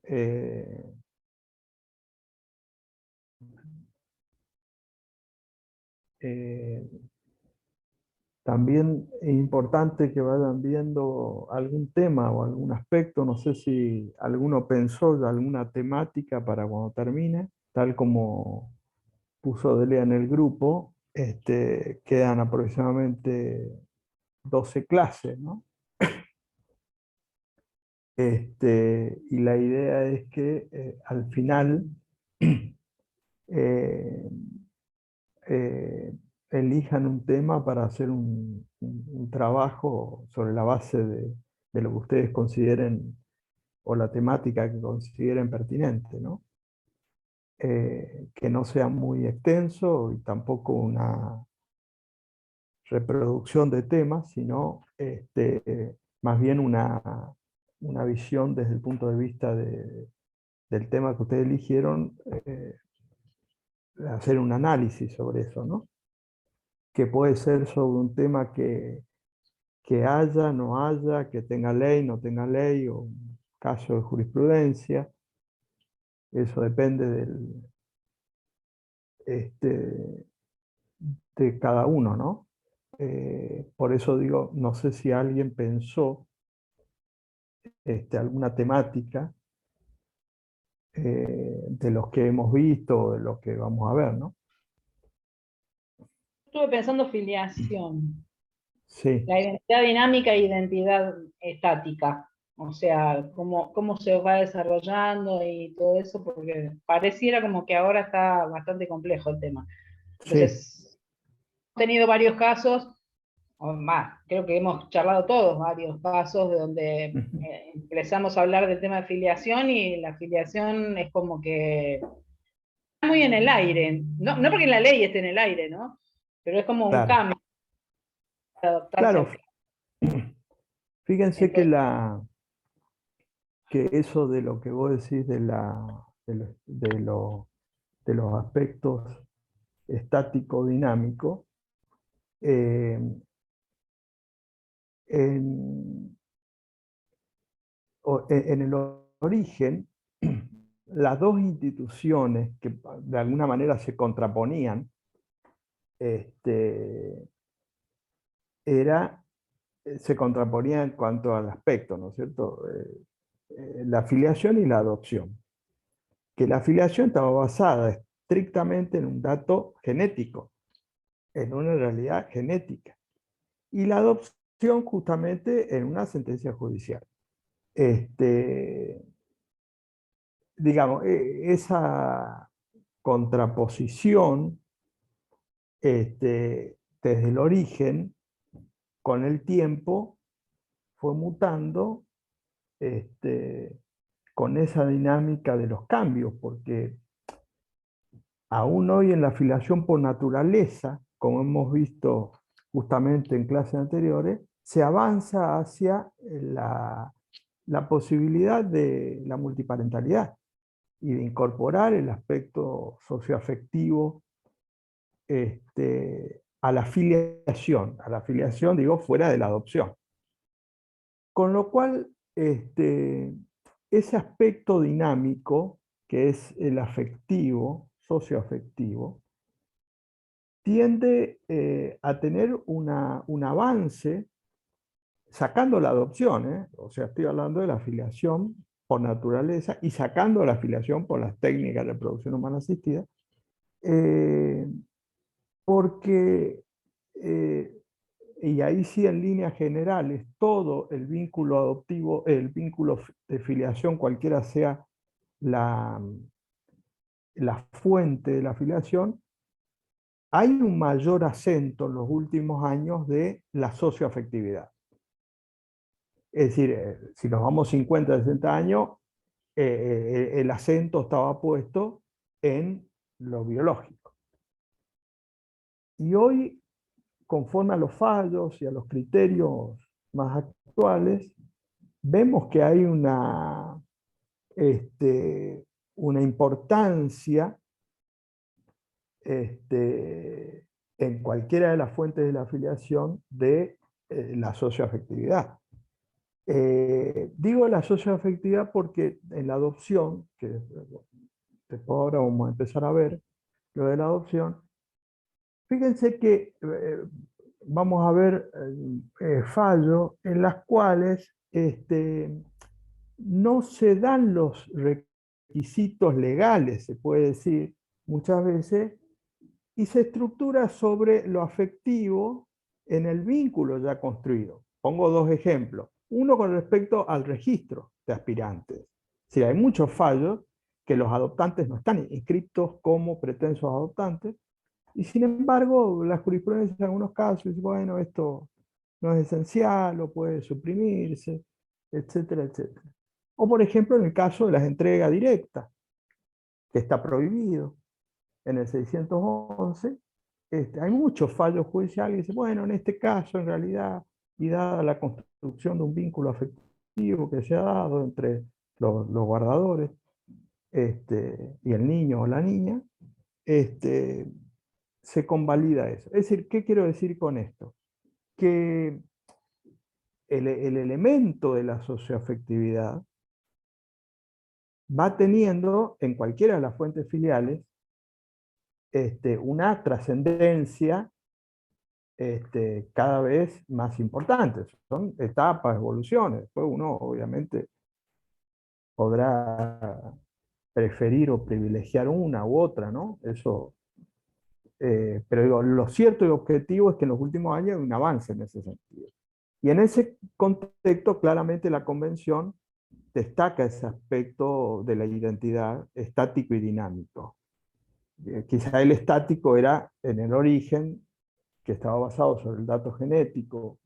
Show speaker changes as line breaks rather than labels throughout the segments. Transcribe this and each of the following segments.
eh, eh, también es importante que vayan viendo algún tema o algún aspecto, no sé si alguno pensó ya alguna temática para cuando termine, tal como puso Delia en el grupo, quedan aproximadamente 12 clases, ¿no? Y la idea es que al final eh, eh, elijan un tema para hacer un trabajo sobre la base de lo que ustedes consideren o la temática que consideren pertinente, ¿no? Que no sea muy extenso y tampoco una reproducción de temas, sino más bien una visión desde el punto de vista del tema que ustedes eligieron, hacer un análisis sobre eso, ¿no? Que puede ser sobre un tema que haya, no haya, que tenga ley, no tenga ley, o un caso de jurisprudencia. Eso depende este, de cada uno, ¿no? Por eso digo, no sé si alguien pensó alguna temática de los que hemos visto o de los que vamos a ver, ¿no?
Estuve pensando filiación,
Sí,
la identidad dinámica e identidad estática. O sea, cómo se va desarrollando y todo eso, porque pareciera como que ahora está bastante complejo el tema.
sí,
Entonces, hemos tenido varios casos, o más, creo que hemos charlado todos varios casos de donde empezamos a hablar del tema de filiación y la filiación es como que está muy en el aire. No, no porque la ley esté en el aire, ¿no? Pero es como un
claro.
cambio para adaptarse
Claro,
al cambio.
fíjense
Entonces,
que eso de lo que vos decís de los aspectos estático-dinámico, eh, en, en el origen, las dos instituciones que de alguna manera se contraponían, este, era, se contraponían en cuanto al aspecto, ¿no es cierto? La filiación y la adopción. Que la filiación estaba basada estrictamente en un dato genético, en una realidad genética. Y la adopción justamente en una sentencia judicial. Este, digamos, esa contraposición desde el origen, con el tiempo, fue mutando con esa dinámica de los cambios, porque aún hoy en la filiación por naturaleza, como hemos visto justamente en clases anteriores, se avanza hacia la posibilidad de la multiparentalidad y de incorporar el aspecto socioafectivo a la filiación, digo, fuera de la adopción. Con lo cual, ese aspecto dinámico, que es el afectivo, socioafectivo, tiende a tener un avance, sacando la adopción, o sea, estoy hablando de la filiación por naturaleza y sacando la filiación por las técnicas de reproducción humana asistida, eh, porque, y ahí sí en líneas generales, todo el vínculo adoptivo, el vínculo de filiación, cualquiera sea la, la fuente de la filiación, hay un mayor acento en los últimos años de la socioafectividad. Es decir, si nos vamos 50, 60 años, el acento estaba puesto en lo biológico. Y hoy, conforme a los fallos y a los criterios más actuales, vemos que hay una importancia en cualquiera de las fuentes de la afiliación de la socioafectividad. Digo la socioafectividad porque en la adopción, que después ahora vamos a empezar a ver lo de la adopción, fíjense que vamos a ver fallos en las cuales no se dan los requisitos legales, se puede decir muchas veces, y se estructura sobre lo afectivo en el vínculo ya construido. Pongo dos ejemplos. Uno con respecto al registro de aspirantes. Si hay muchos fallos que los adoptantes no están inscritos como pretensos adoptantes, y sin embargo, la jurisprudencia en algunos casos dice, bueno, esto no es esencial o puede suprimirse, etcétera, etcétera. O por ejemplo, en el caso de las entregas directas, que está prohibido en el 611, hay muchos fallos judiciales que dicen, bueno, en este caso, en realidad, y dada la construcción de un vínculo afectivo que se ha dado entre los guardadores y el niño o la niña, se convalida eso. Es decir, ¿qué quiero decir con esto? Que el elemento de la socioafectividad va teniendo en cualquiera de las fuentes filiales una trascendencia cada vez más importante. Son etapas, evoluciones. Después uno obviamente podrá preferir o privilegiar una u otra, ¿no? Eso, pero digo, lo cierto y objetivo es que en los últimos años hay un avance en ese sentido. Y en ese contexto, claramente la Convención destaca ese aspecto de la identidad estático y dinámico. Quizá el estático era en el origen, que estaba basado sobre el dato genético,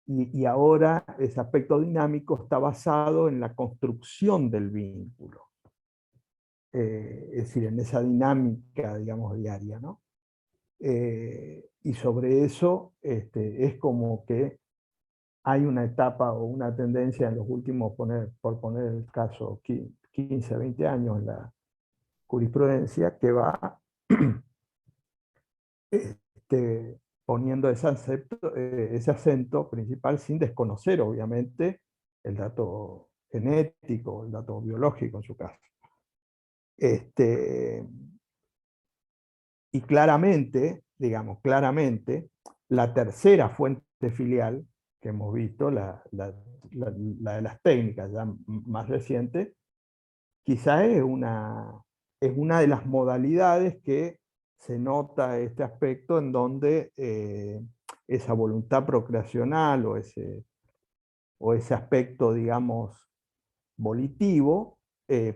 y ahora ese aspecto dinámico está basado en la construcción del vínculo, es decir, en esa dinámica, digamos, diaria, ¿no? Y sobre eso es como que hay una etapa o una tendencia en los últimos, por poner el caso, 15, 20 años en la jurisprudencia, que va poniendo ese acento principal sin desconocer, obviamente, el dato genético, el dato biológico en su caso. Y claramente, digamos, claramente, la tercera fuente filial que hemos visto, la de las técnicas ya más recientes, quizá es una de las modalidades que se nota este aspecto en donde esa voluntad procreacional o ese aspecto, digamos, volitivo,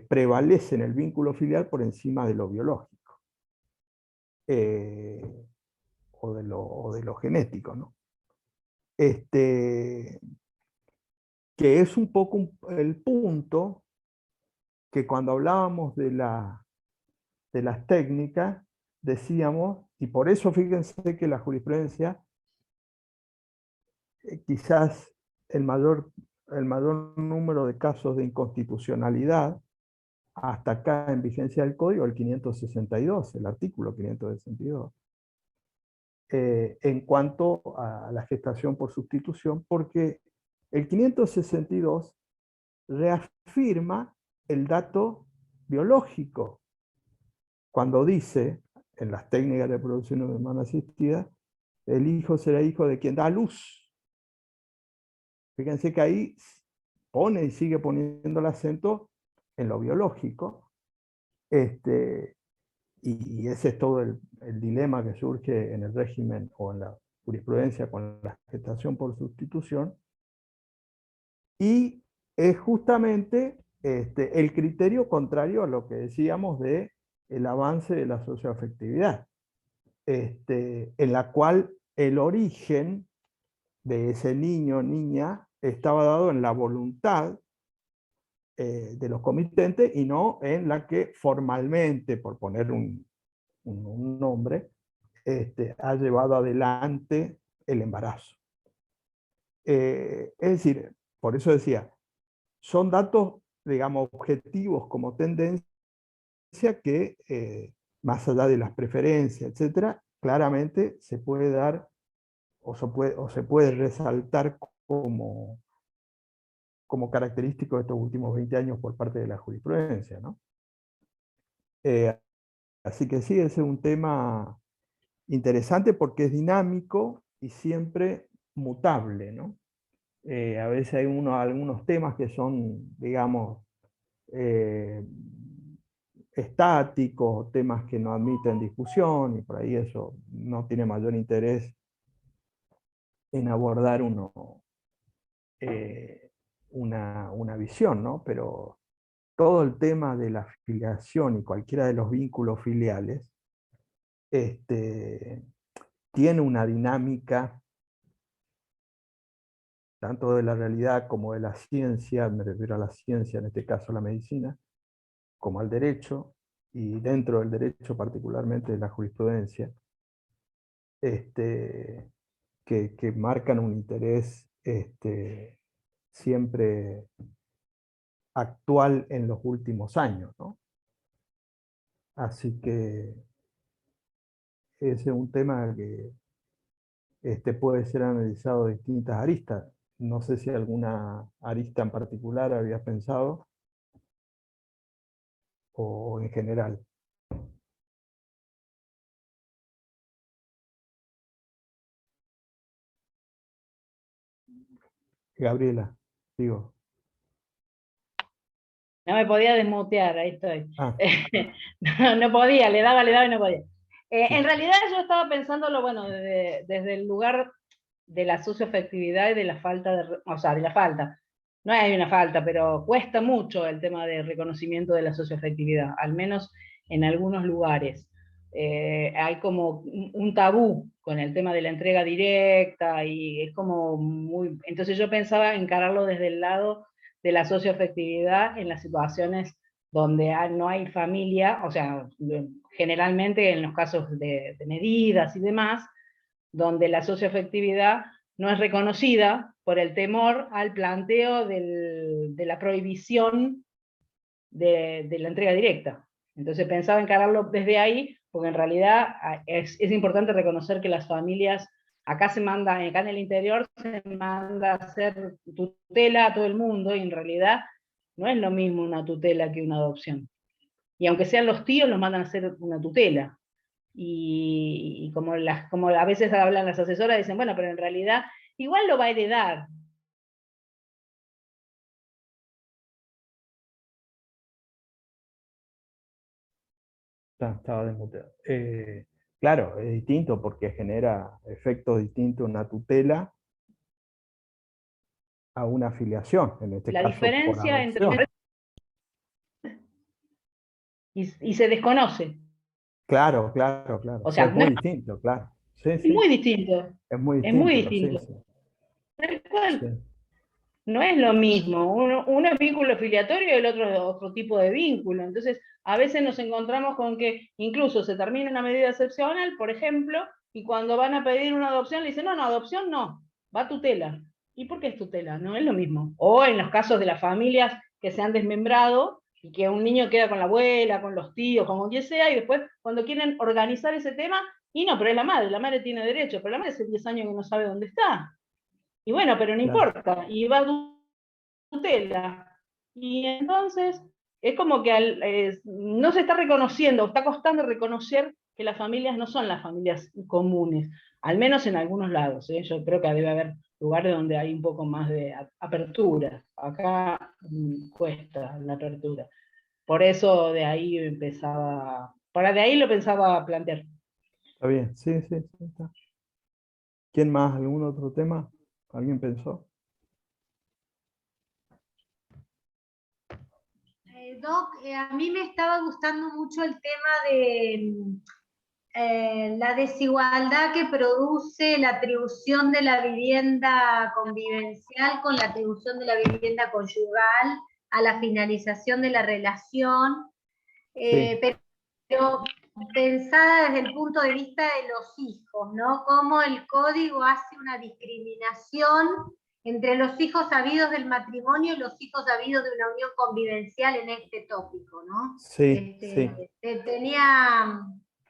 prevalece en el vínculo filial por encima de lo biológico o de lo genético, ¿no? Que es un poco el punto que cuando hablábamos de las técnicas, decíamos, y por eso fíjense que la jurisprudencia, quizás el mayor número de casos de inconstitucionalidad, hasta acá en vigencia del código, el 562, el artículo 562, en cuanto a la gestación por sustitución, porque el 562 reafirma el dato biológico cuando dice, en las técnicas de reproducción humana asistida, el hijo será hijo de quien da a luz. Fíjense que ahí pone y sigue poniendo el acento en lo biológico, y ese es todo el dilema que surge en el régimen o en la jurisprudencia con la gestación por sustitución, y es justamente el criterio contrario a lo que decíamos de el avance de la socioafectividad, en la cual el origen de ese niño o niña estaba dado en la voluntad de los comitentes y no en la que formalmente, por poner un nombre, ha llevado adelante el embarazo. Es decir, por eso decía, son datos, digamos, objetivos como tendencia que, más allá de las preferencias, etcétera, claramente se puede dar o se puede resaltar como, como característico de estos últimos 20 años por parte de la jurisprudencia, ¿no? Así que sí, ese es un tema interesante porque es dinámico y siempre mutable, ¿no? A veces hay algunos temas que son, digamos, eh, estáticos, temas que no admiten discusión, y por ahí eso no tiene mayor interés en abordar una visión, ¿no? Pero todo el tema de la filiación y cualquiera de los vínculos filiales este, tiene una dinámica tanto de la realidad como de la ciencia, me refiero a la ciencia, en este caso la medicina, como al derecho, y dentro del derecho particularmente de la jurisprudencia, este, que marcan un interés siempre actual en los últimos años, ¿no? Así que ese es un tema que puede ser analizado de distintas aristas. No sé si alguna arista en particular habías pensado o en general. Gabriela, digo.
No me podía desmutear, ahí estoy.
Ah,
No podía, le daba y no podía. En
sí,
realidad yo estaba pensándolo, bueno, desde el lugar de la socioafectividad y de la falta o sea, de la falta. No hay una falta, pero cuesta mucho el tema de reconocimiento de la socioafectividad, al menos en algunos lugares. Hay como un tabú con el tema de la entrega directa y es como muy... Entonces yo pensaba encararlo desde el lado de la socioafectividad en las situaciones donde no hay familia, o sea, generalmente en los casos de medidas y demás, donde la socioafectividad no es reconocida por el temor al planteo de la prohibición de la entrega directa. Entonces pensaba encararlo desde ahí, porque en realidad es importante reconocer que las familias, acá se manda, acá en el interior se manda a hacer tutela a todo el mundo, y en realidad no es lo mismo una tutela que una adopción. Y aunque sean los tíos, los mandan a hacer una tutela. Y como a veces hablan las asesoras, dicen, bueno, pero en realidad igual lo va a heredar.
estaba desmuteado. Claro, es distinto porque genera efectos distintos una tutela a una afiliación, en este
La
caso por
diferencia
adopción.
entre... Y se desconoce.
Claro, claro, claro.
O
O sea,
sea,
es
no
muy distinto, claro. Sí,
es
sí,
muy distinto.
es muy
Es muy
distinto, sí,
distinto.
sí.
Tal cual.
Sí,
No es lo mismo. Uno es vínculo filiatorio y el otro es otro tipo de vínculo. Entonces, a veces nos encontramos con que incluso se termina una medida excepcional, por ejemplo, y cuando van a pedir una adopción le dicen, no, no, adopción no, va tutela. ¿Y por qué es tutela? No es lo mismo. O en los casos de las familias que se han desmembrado y que un niño queda con la abuela, con los tíos, con quien sea, y después cuando quieren organizar ese tema, y no, pero es la madre tiene derecho, pero la madre hace 10 años que no sabe dónde está. Y bueno, pero no
claro.
importa, y va a tutela. Y entonces es como que no se está reconociendo, está costando reconocer que las familias no son las familias comunes, al menos en algunos lados. Yo creo que debe haber lugares donde hay un poco más de apertura. Acá cuesta la apertura. Por eso de ahí de ahí lo pensaba plantear.
Está bien, sí, sí, sí, está. ¿Quién más? ¿Algún otro tema? ¿Alguien pensó?
Doc, a mí me estaba gustando mucho el tema de la desigualdad que produce la atribución de la vivienda convivencial con la atribución de la vivienda conyugal a la finalización de la relación,
Sí,
pero pensada desde el punto de vista de los hijos, ¿no? Cómo el código hace una discriminación entre los hijos habidos del matrimonio y los hijos habidos de una unión convivencial en este tópico, ¿no?
sí, sí.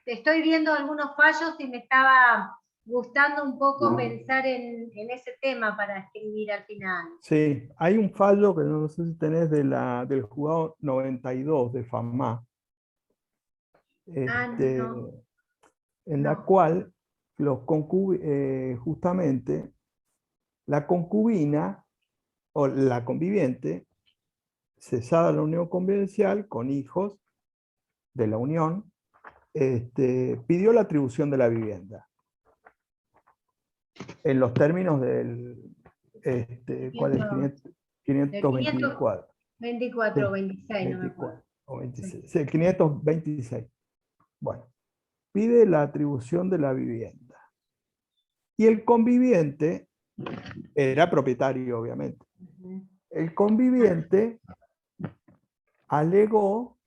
Estoy viendo algunos fallos y me estaba gustando un poco pensar en ese tema para escribir al final.
Sí, hay un fallo que no sé si tenés del juzgado 92 de FAMA,
No,
en la
no.
cual justamente la concubina o la conviviente, cesada la unión convivencial con hijos de la unión, pidió la atribución de la vivienda en los términos del ¿cuál es? 524.
24 o
Sí,
26, no me acuerdo.
24 o 26.
Sí.
Sí, 526. Bueno, pide la atribución de la vivienda. Y el conviviente era propietario, obviamente. El conviviente alegó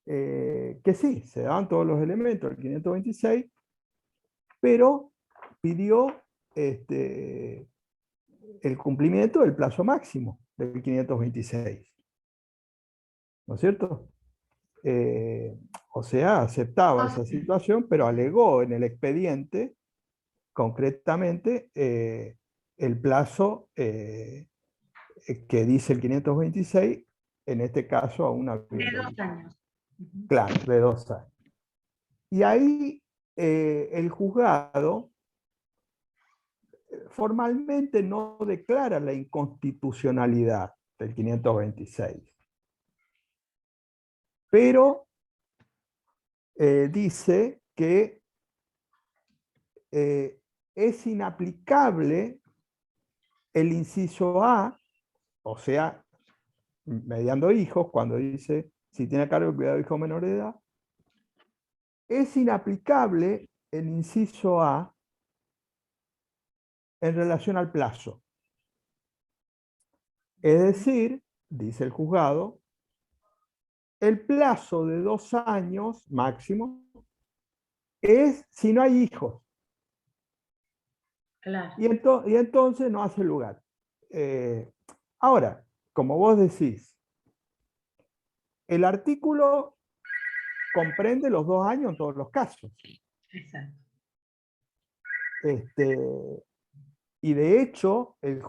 que sí, se daban todos los elementos del 526, pero pidió el cumplimiento del plazo máximo del 526. ¿No es cierto? O sea, aceptaba esa situación, pero alegó en el expediente, concretamente, el plazo que dice el 526, en este caso a una
De
vivienda.
2 años.
Claro, de 2 años. Y ahí el juzgado formalmente no declara la inconstitucionalidad del 526, pero dice que es inaplicable el inciso A, o sea, mediando hijos, cuando dice si tiene a cargo el cuidado de hijos menores de edad, es inaplicable el inciso A en relación al plazo. Es decir, dice el juzgado, el plazo de 2 años máximo es si no hay hijos.
Claro.
Y entonces no hace lugar. Ahora, como vos decís, el artículo comprende los 2 años en todos los casos.
Exacto.
Y de hecho, el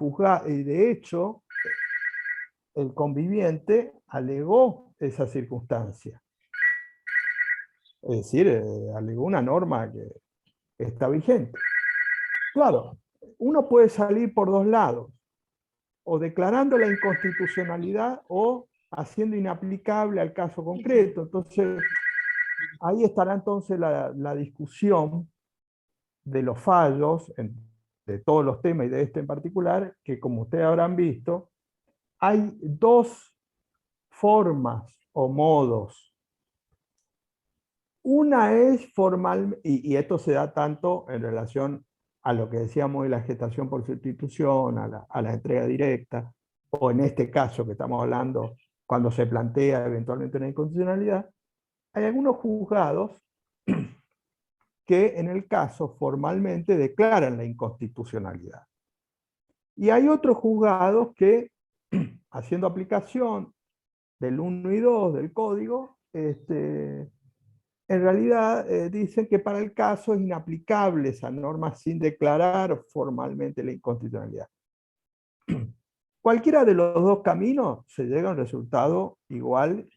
conviviente alegó esa circunstancia. Es decir, alegó una norma que está vigente. Claro, uno puede salir por 2 lados, o declarando la inconstitucionalidad o haciendo inaplicable al caso concreto. Entonces, ahí estará entonces la discusión de los fallos, de todos los temas y de este en particular, que como ustedes habrán visto, hay 2 formas o modos. Una es formal, y esto se da tanto en relación a lo que decíamos de la gestación por sustitución, a la entrega directa, o en este caso que estamos hablando, cuando se plantea eventualmente una inconstitucionalidad, hay algunos juzgados que en el caso formalmente declaran la inconstitucionalidad. Y hay otros juzgados que, haciendo aplicación del 1 y 2 del código, en realidad dicen que para el caso es inaplicable esa norma sin declarar formalmente la inconstitucionalidad. Cualquiera de los 2 caminos se llega a un resultado igual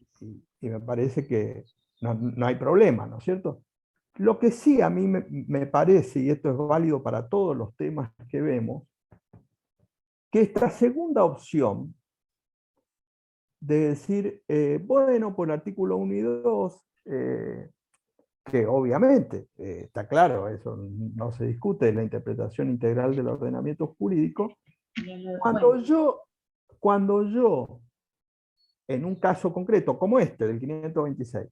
y me parece que no hay problema, ¿no es cierto? Lo que sí a mí me parece, y esto es válido para todos los temas que vemos, que esta segunda opción de decir, bueno, por el artículo 1 y 2, que obviamente está claro, eso no se discute, la interpretación integral del ordenamiento jurídico, cuando yo, en un caso concreto como este, del 526,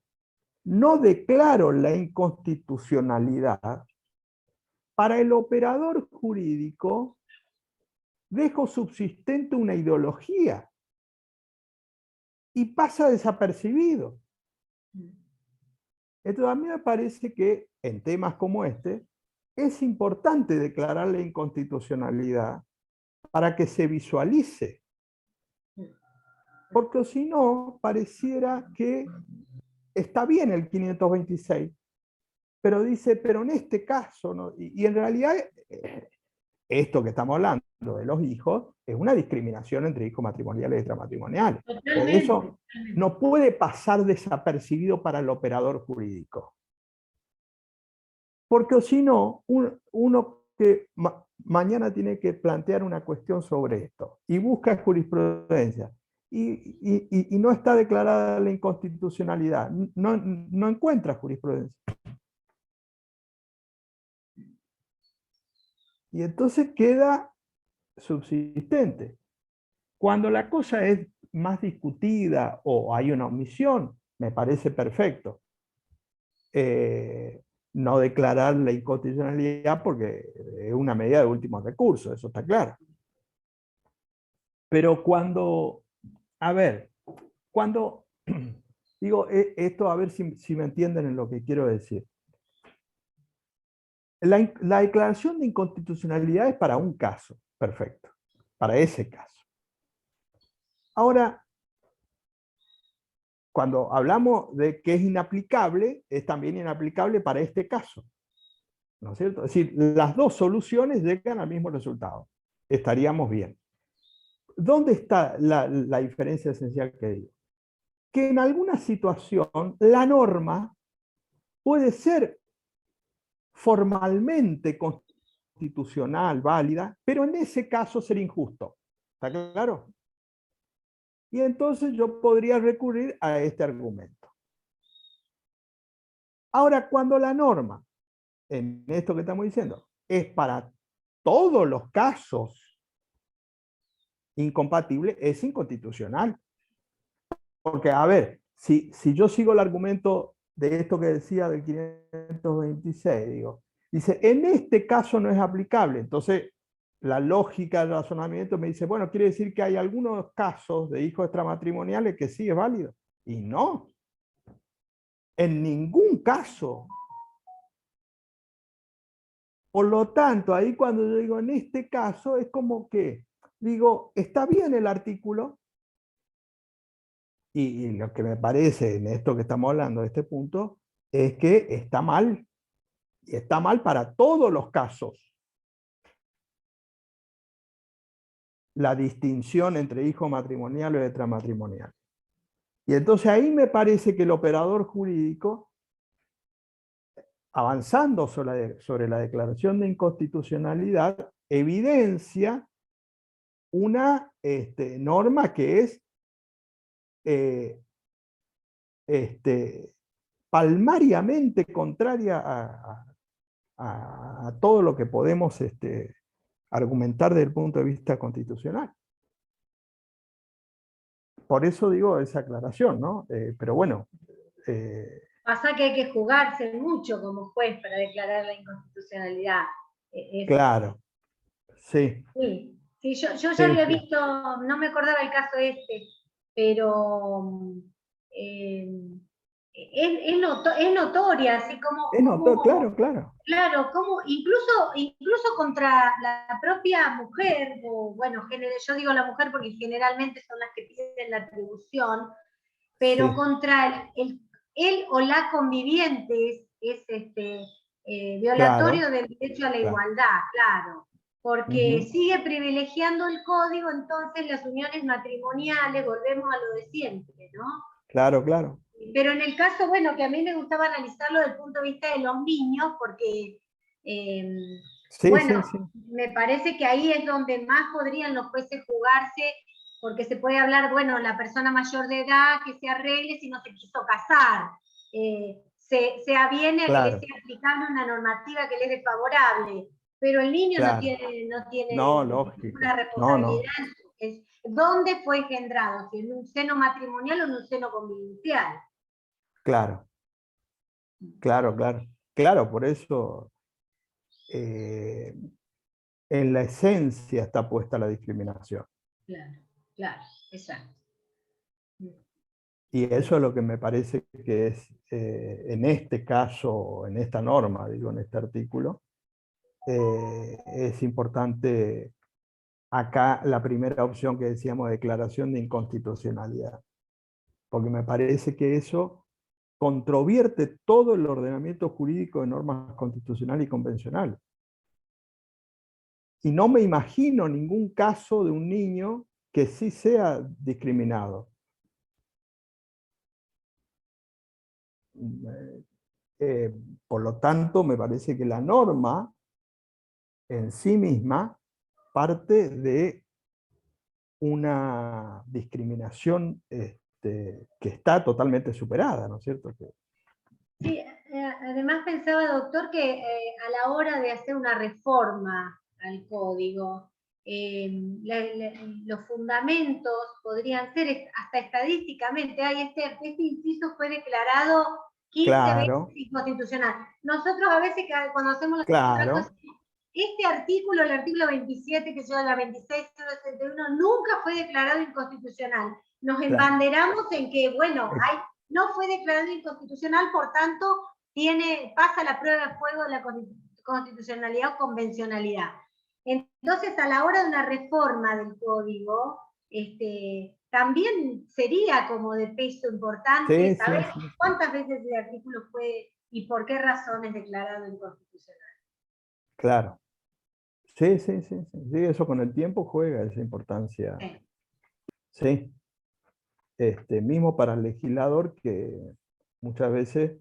no declaro la inconstitucionalidad, para el operador jurídico dejo subsistente una ideología y pasa desapercibido. Entonces a mí me parece que en temas como este es importante declarar la inconstitucionalidad para que se visualice. Porque si no, pareciera que está bien el 526, pero dice, pero en este caso, ¿no? Y en realidad esto que estamos hablando de los hijos es una discriminación entre hijos matrimoniales y extramatrimoniales.
Totalmente,
Eso
totalmente.
no puede pasar desapercibido para el operador jurídico. Porque si no, uno que mañana tiene que plantear una cuestión sobre esto y busca jurisprudencia y no está declarada la inconstitucionalidad, no encuentra jurisprudencia. Y entonces queda subsistente. Cuando la cosa es más discutida o hay una omisión, me parece perfecto. No declarar la inconstitucionalidad porque es una medida de último recurso, eso está claro. Pero cuando, a ver, cuando, digo esto, a ver si me entienden en lo que quiero decir. La declaración de inconstitucionalidad es para un caso, perfecto, para ese caso. Ahora, cuando hablamos de que es inaplicable, es también inaplicable para este caso, ¿no es cierto? Es decir, las dos soluciones llegan al mismo resultado. Estaríamos bien. ¿Dónde está la diferencia esencial que digo? Que en alguna situación la norma puede ser formalmente constitucional, válida, pero en ese caso ser injusto. ¿Está claro? Y entonces yo podría recurrir a este argumento. Ahora, cuando la norma, en esto que estamos diciendo, es para todos los casos incompatibles, es inconstitucional. Porque, a ver, si yo sigo el argumento de esto que decía del 526, digo, dice, en este caso no es aplicable. Entonces, la lógica del razonamiento me dice, bueno, quiere decir que hay algunos casos de hijos extramatrimoniales que sí es válido. Y no. En ningún caso. Por lo tanto, ahí cuando yo digo en este caso, es como que, digo, está bien el artículo, y lo que me parece en esto que estamos hablando, de este punto, es que está mal. Y está mal para todos los casos. La distinción entre hijo matrimonial y extramatrimonial. Y entonces ahí me parece que el operador jurídico, avanzando sobre la declaración de inconstitucionalidad, evidencia una norma que es palmariamente contraria a todo lo que podemos argumentar desde el punto de vista constitucional. Por eso digo esa aclaración, ¿no? Pero bueno.
Pasa que hay que jugarse mucho como juez para declarar la inconstitucionalidad.
Claro, sí.
Sí, sí, yo ya
Sí,
había
sí.
visto, no me acordaba el caso pero es notoria, así
Claro, claro.
claro, como incluso contra la propia mujer, o bueno, yo digo la mujer porque generalmente son las que piden la atribución, pero
Sí,
contra él o la conviviente es violatorio
claro,
del derecho a la
claro.
igualdad, claro, porque
Ujú.
sigue privilegiando el código, entonces las uniones matrimoniales, volvemos a lo de siempre, ¿no?
Claro, claro.
Pero en el caso, bueno, que a mí me gustaba analizarlo desde el punto de vista de los niños, porque,
Sí,
bueno,
sí, sí.
me parece que ahí es donde más podrían los jueces jugarse, porque se puede hablar, bueno, la persona mayor de edad que se arregle si no se quiso casar. Se aviene a que le
Claro,
sea aplicable una normativa que le es desfavorable, pero el niño no
claro.
tiene
No, lógico.
ninguna
No, no.
responsabilidad. ¿Dónde fue engendrado? ¿Si en un seno matrimonial o en un seno convivencial?
Claro, claro, claro. Claro, por eso eh, en la esencia está puesta la discriminación.
Claro, claro, exacto.
Y eso es lo que me parece que es, en este caso, en esta norma, digo, en este artículo, es importante acá la primera opción que decíamos, declaración de inconstitucionalidad. Porque me parece que eso controvierte todo el ordenamiento jurídico de normas constitucionales y convencionales. Y no me imagino ningún caso de un niño que sí sea discriminado. Por lo tanto, me parece que la norma en sí misma parte de una discriminación que está totalmente superada, ¿no es cierto?
Sí, además pensaba, doctor, que a la hora de hacer una reforma al código, los fundamentos podrían ser, hasta estadísticamente, este inciso fue declarado 15 veces
Claro,
inconstitucional. Nosotros a veces cuando hacemos los
claro,
este artículo, el artículo 27, que yo la 26.061, nunca fue declarado inconstitucional. Nos
claro.
embanderamos en que, bueno, no fue declarado inconstitucional, por tanto, pasa la prueba de fuego de la constitucionalidad o convencionalidad. Entonces, a la hora de una reforma del código, también sería como de peso importante saber cuántas veces el artículo fue y por qué razones declarado inconstitucional.
Claro. Sí, eso con el tiempo juega esa importancia. Sí. Mismo para el legislador que muchas veces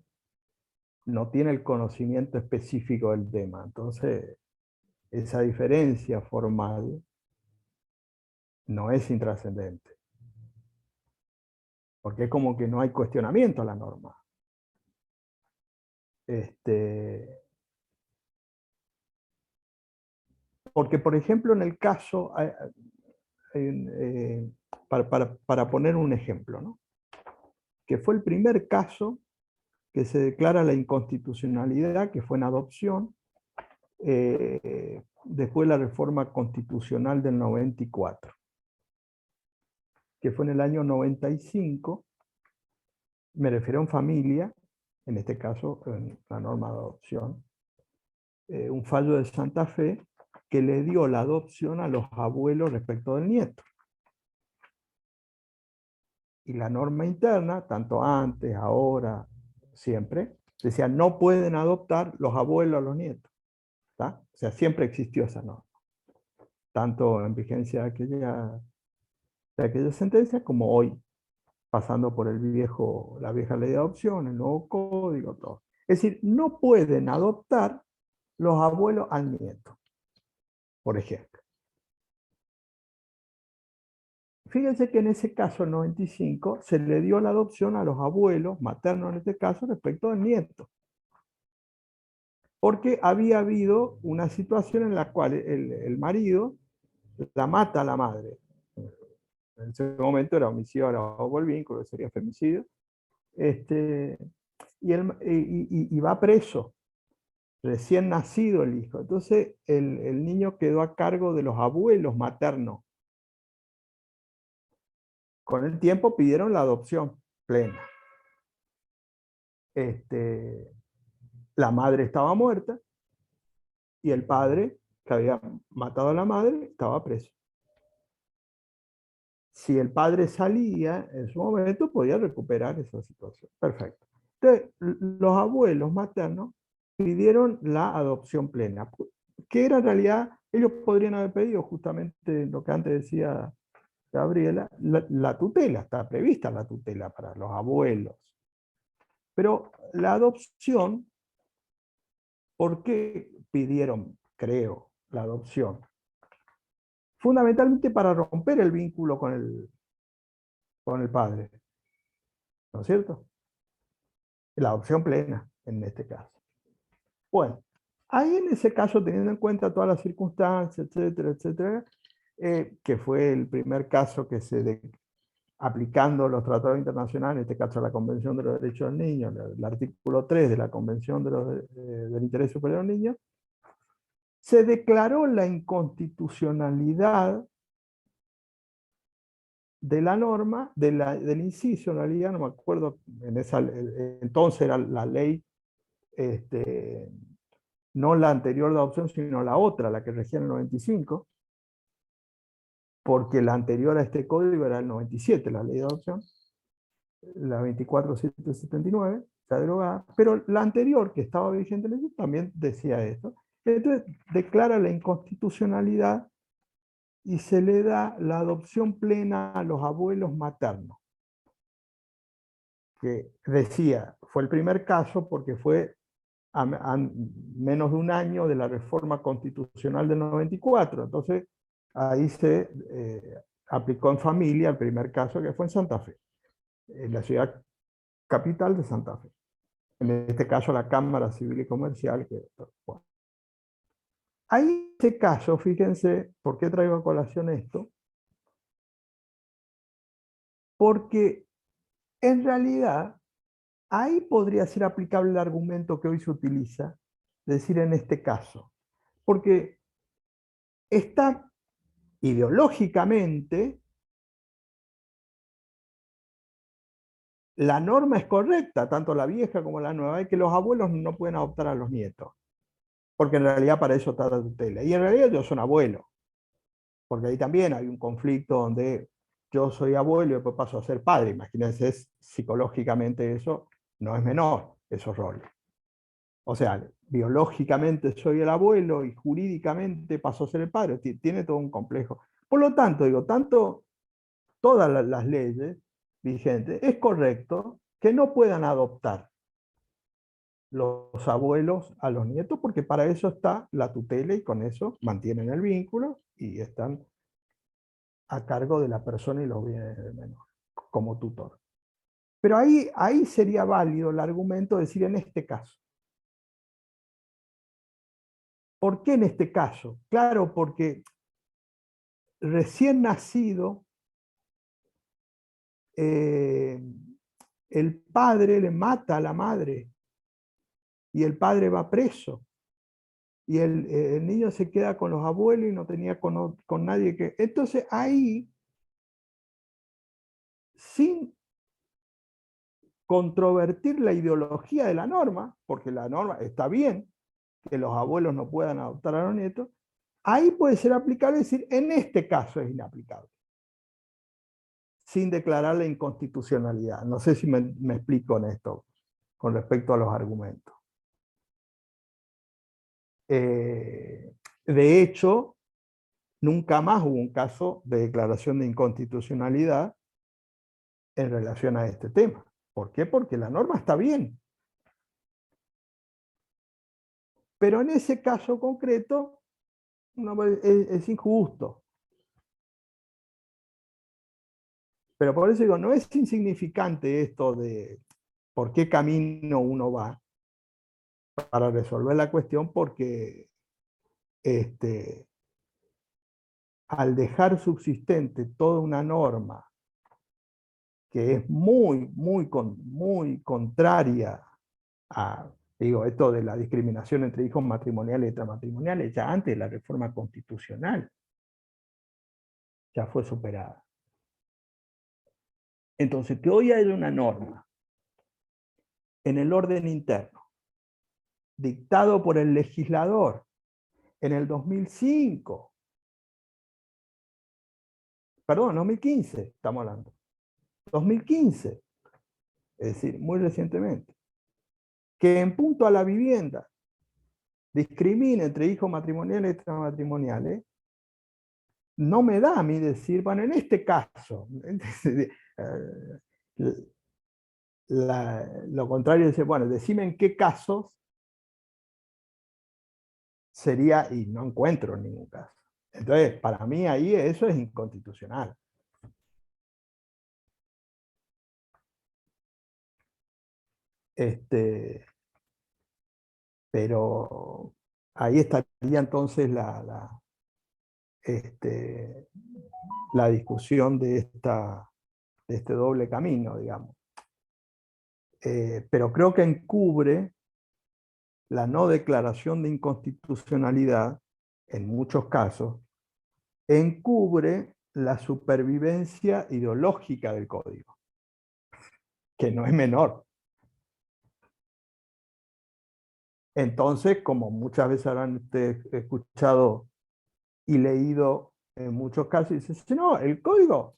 no tiene el conocimiento específico del tema. Entonces, esa diferencia formal no es intrascendente. Porque es como que no hay cuestionamiento a la norma. Porque, por ejemplo, en el caso, para poner un ejemplo, ¿no? Que fue el primer caso que se declara la inconstitucionalidad, que fue en adopción, después de la reforma constitucional del 94, que fue en el año 95, me refiero en familia, en este caso en la norma de adopción, un fallo de Santa Fe que le dio la adopción a los abuelos respecto del nieto. Y la norma interna, tanto antes, ahora, siempre, decía no pueden adoptar los abuelos a los nietos. ¿Tá? O sea, siempre existió esa norma. Tanto en vigencia de aquella sentencia como hoy, pasando por la vieja ley de adopción, el nuevo código, todo. Es decir, no pueden adoptar los abuelos al nieto, por ejemplo. Fíjense que en ese caso, el 95, se le dio la adopción a los abuelos, maternos en este caso, respecto del nieto. Porque había habido una situación en la cual el marido la mata a la madre. En ese momento era homicidio agravado el vínculo, sería femicidio. Y va preso, recién nacido el hijo. Entonces el niño quedó a cargo de los abuelos maternos. Con el tiempo pidieron la adopción plena. La madre estaba muerta y el padre, que había matado a la madre, estaba preso. Si el padre salía en su momento, podía recuperar esa situación. Perfecto. Entonces, los abuelos maternos pidieron la adopción plena, que era en realidad, ellos podrían haber pedido justamente lo que antes decía Gabriela, la tutela, está prevista la tutela para los abuelos. Pero la adopción, ¿por qué pidieron, creo, la adopción? Fundamentalmente para romper el vínculo con el padre. ¿No es cierto? La adopción plena, en este caso. Bueno, ahí en ese caso, teniendo en cuenta todas las circunstancias, etcétera, que fue el primer caso que aplicando los tratados internacionales, en este caso la Convención de los Derechos del Niño, el artículo 3 de la Convención del Interés Superior del Niño, se declaró la inconstitucionalidad de la norma, del inciso, en realidad no me acuerdo, entonces era la ley, no la anterior de adopción, sino la otra, la que regía en el 95, porque la anterior a este código era el 97, la ley de adopción. la 24779, está derogada, pero la anterior, que estaba vigente, también decía esto. Entonces, declara la inconstitucionalidad y se le da la adopción plena a los abuelos maternos. Que decía, fue el primer caso porque fue a menos de un año de la reforma constitucional del 94. Entonces, ahí se aplicó en familia el primer caso, que fue en Santa Fe, en la ciudad capital de Santa Fe. En este caso, la Cámara Civil y Comercial. Bueno. Ahí, en este caso, fíjense, ¿por qué traigo a colación esto? Porque, en realidad, ahí podría ser aplicable el argumento que hoy se utiliza, es decir, en este caso. Porque está ideológicamente, la norma es correcta, tanto la vieja como la nueva, es que los abuelos no pueden adoptar a los nietos. Porque en realidad para eso está la tutela. Y en realidad ellos son abuelos. Porque ahí también hay un conflicto donde yo soy abuelo y después paso a ser padre. Imagínense, psicológicamente eso no es menor, esos roles. O sea, biológicamente soy el abuelo y jurídicamente paso a ser el padre. Tiene todo un complejo. Por lo tanto, digo, tanto todas las leyes vigentes, es correcto que no puedan adoptar los abuelos a los nietos, porque para eso está la tutela y con eso mantienen el vínculo y están a cargo de la persona y los bienes del menor, como tutor. Pero ahí sería válido el argumento de decir en este caso. ¿Por qué en este caso? Claro, porque recién nacido, el padre le mata a la madre y el padre va preso. Y el niño se queda con los abuelos y no tenía con nadie que... Entonces ahí, sin controvertir la ideología de la norma, porque la norma está bien que los abuelos no puedan adoptar a los nietos, ahí puede ser aplicable, es decir, en este caso es inaplicable, sin declarar la inconstitucionalidad. No sé si me explico en esto, con respecto a los argumentos. De hecho, nunca más hubo un caso de declaración de inconstitucionalidad en relación a este tema. ¿Por qué? Porque la norma está bien. Pero en ese caso concreto es injusto. Pero por eso digo, no es insignificante esto de por qué camino uno va para resolver la cuestión, porque al dejar subsistente toda una norma que es muy contraria a, digo, esto de la discriminación entre hijos matrimoniales y extramatrimoniales, ya antes de la reforma constitucional ya fue superada. Entonces, que hoy haya una norma en el orden interno, dictado por el legislador en el 2005, perdón, 2015 estamos hablando, 2015, es decir, muy recientemente, que en punto a la vivienda discrimina entre hijos matrimoniales y extramatrimoniales, no me da a mí decir, bueno, en este caso, lo contrario es decir, bueno, decime en qué casos sería, y no encuentro ningún caso. Entonces, para mí ahí eso es inconstitucional. Pero ahí estaría entonces la discusión de este doble camino, digamos. Pero creo que encubre la no declaración de inconstitucionalidad, en muchos casos, encubre la supervivencia ideológica del código, que no es menor. Entonces, como muchas veces habrán ustedes escuchado y leído en muchos casos, dicen, no, el código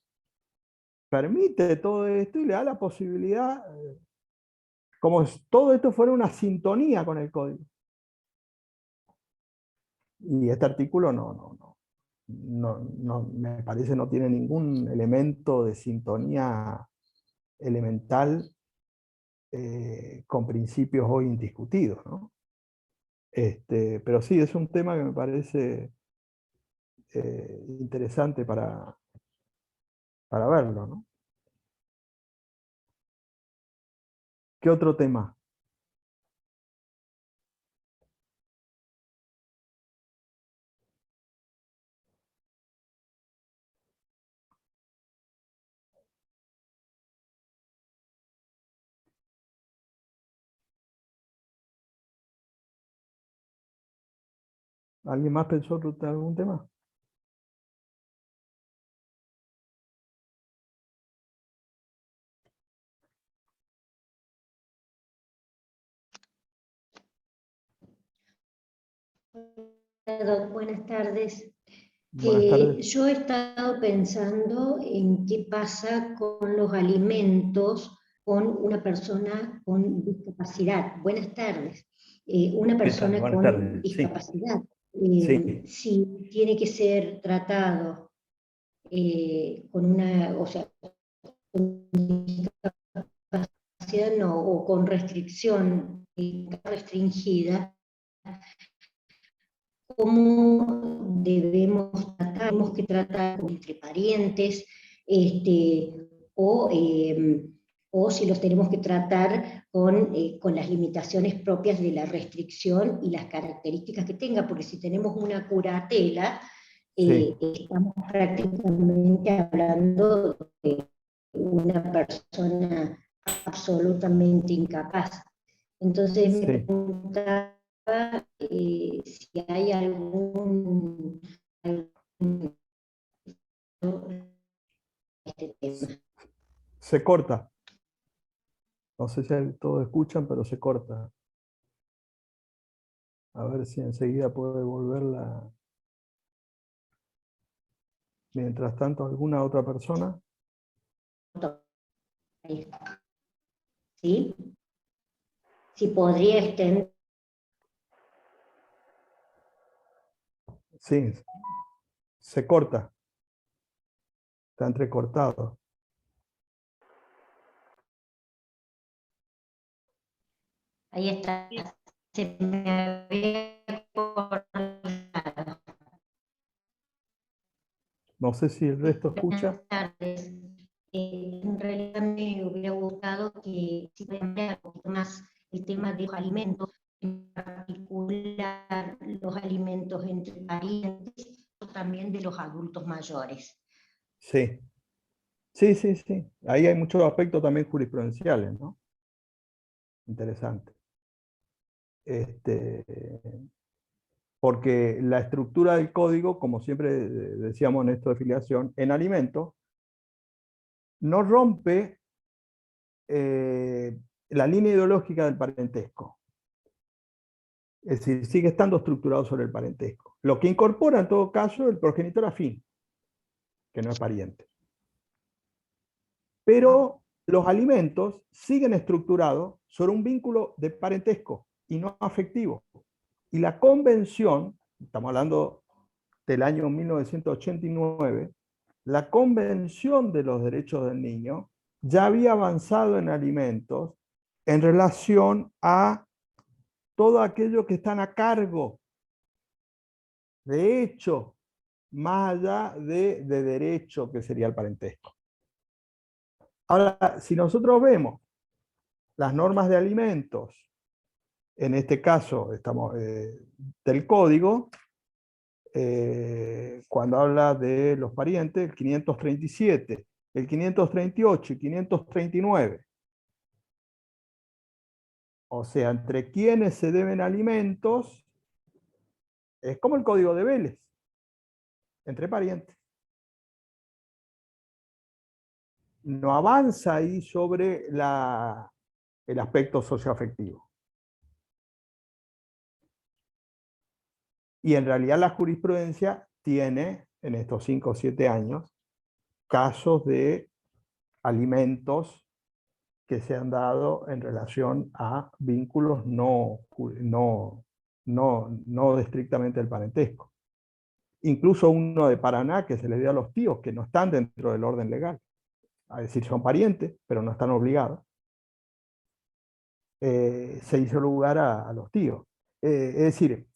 permite todo esto y le da la posibilidad, como si todo esto fuera una sintonía con el código. Y este artículo me parece no tiene ningún elemento de sintonía elemental con principios hoy indiscutidos, ¿no? Pero sí, es un tema que me parece interesante para verlo, ¿no? ¿Qué otro tema? ¿Alguien más pensó en algún tema?
Buenas tardes.
Buenas tardes.
Yo he estado pensando en qué pasa con los alimentos con una persona con discapacidad. Buenas tardes. Una persona
Buenas
con
tardes.
discapacidad,
Sí.
si tiene que ser tratado con una, o sea, con discapacidad no, o con restricción restringida, cómo debemos tratar, tenemos que tratar entre parientes, o, o si los tenemos que tratar con las limitaciones propias de la restricción y las características que tenga, porque si tenemos una curatela,
Sí.
estamos prácticamente hablando de una persona absolutamente incapaz. Entonces me
Sí.
preguntaba si hay algún este tema.
Se corta. No sé si todos escuchan, pero se corta. A ver si enseguida puede volverla. Mientras tanto, ¿alguna otra persona?
¿Sí? Si podría extender.
Sí, se corta. Está entrecortado.
Ahí está. Se me había cortado.
No sé si el resto escucha.
Buenas tardes. En realidad me hubiera gustado que si pudiera ampliar un poquito más el tema de los alimentos, en particular los alimentos entre parientes, o también de los adultos mayores.
Sí. Sí, sí, sí. Ahí hay muchos aspectos también jurisprudenciales, ¿no? Interesante. Porque la estructura del código, como siempre decíamos en esto de filiación, en alimentos, no rompe la línea ideológica del parentesco. Es decir, sigue estando estructurado sobre el parentesco. Lo que incorpora en todo caso el progenitor afín, que no es pariente. Pero los alimentos siguen estructurados sobre un vínculo de parentesco y no afectivo. Y la convención, estamos hablando del año 1989, la Convención de los Derechos del Niño ya había avanzado en alimentos en relación a todo aquello que están a cargo de hecho, más allá de derecho, que sería el parentesco. Ahora, si nosotros vemos las normas de alimentos, en este caso estamos del código, cuando habla de los parientes, el 537, el 538 y 539. O sea, entre quienes se deben alimentos, es como el código de Vélez, entre parientes. No avanza ahí sobre el aspecto socioafectivo. Y en realidad la jurisprudencia tiene, en estos 5 o 7 años, casos de alimentos que se han dado en relación a vínculos no estrictamente del parentesco. Incluso uno de Paraná que se le dio a los tíos que no están dentro del orden legal. Es decir, son parientes, pero no están obligados. Se hizo lugar a los tíos. Es decir,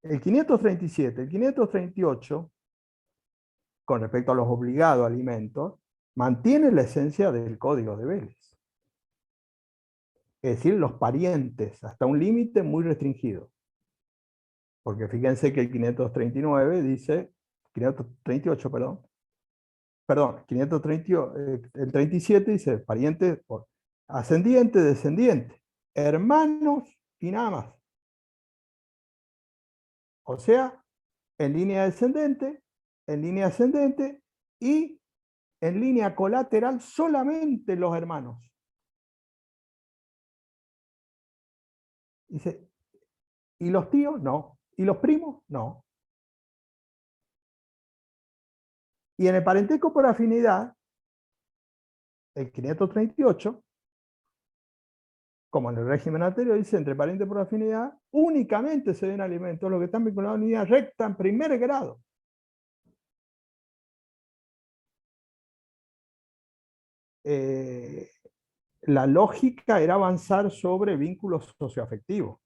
el 537, el 538, con respecto a los obligados alimentos, mantiene la esencia del Código de Vélez. Es decir, los parientes, hasta un límite muy restringido. Porque fíjense que el 539 dice, 538, perdón, 530, el 37 dice parientes, ascendiente, descendiente, hermanos y nada más. O sea, en línea descendente, en línea ascendente y en línea colateral solamente los hermanos. Dice, ¿y los tíos? No. ¿Y los primos? No. Y en el parentesco por afinidad, el 538, como en el régimen anterior, dice, entre parientes por afinidad, únicamente se den alimentos los que están vinculados a unidad recta en primer grado. La lógica era avanzar sobre vínculos socioafectivos.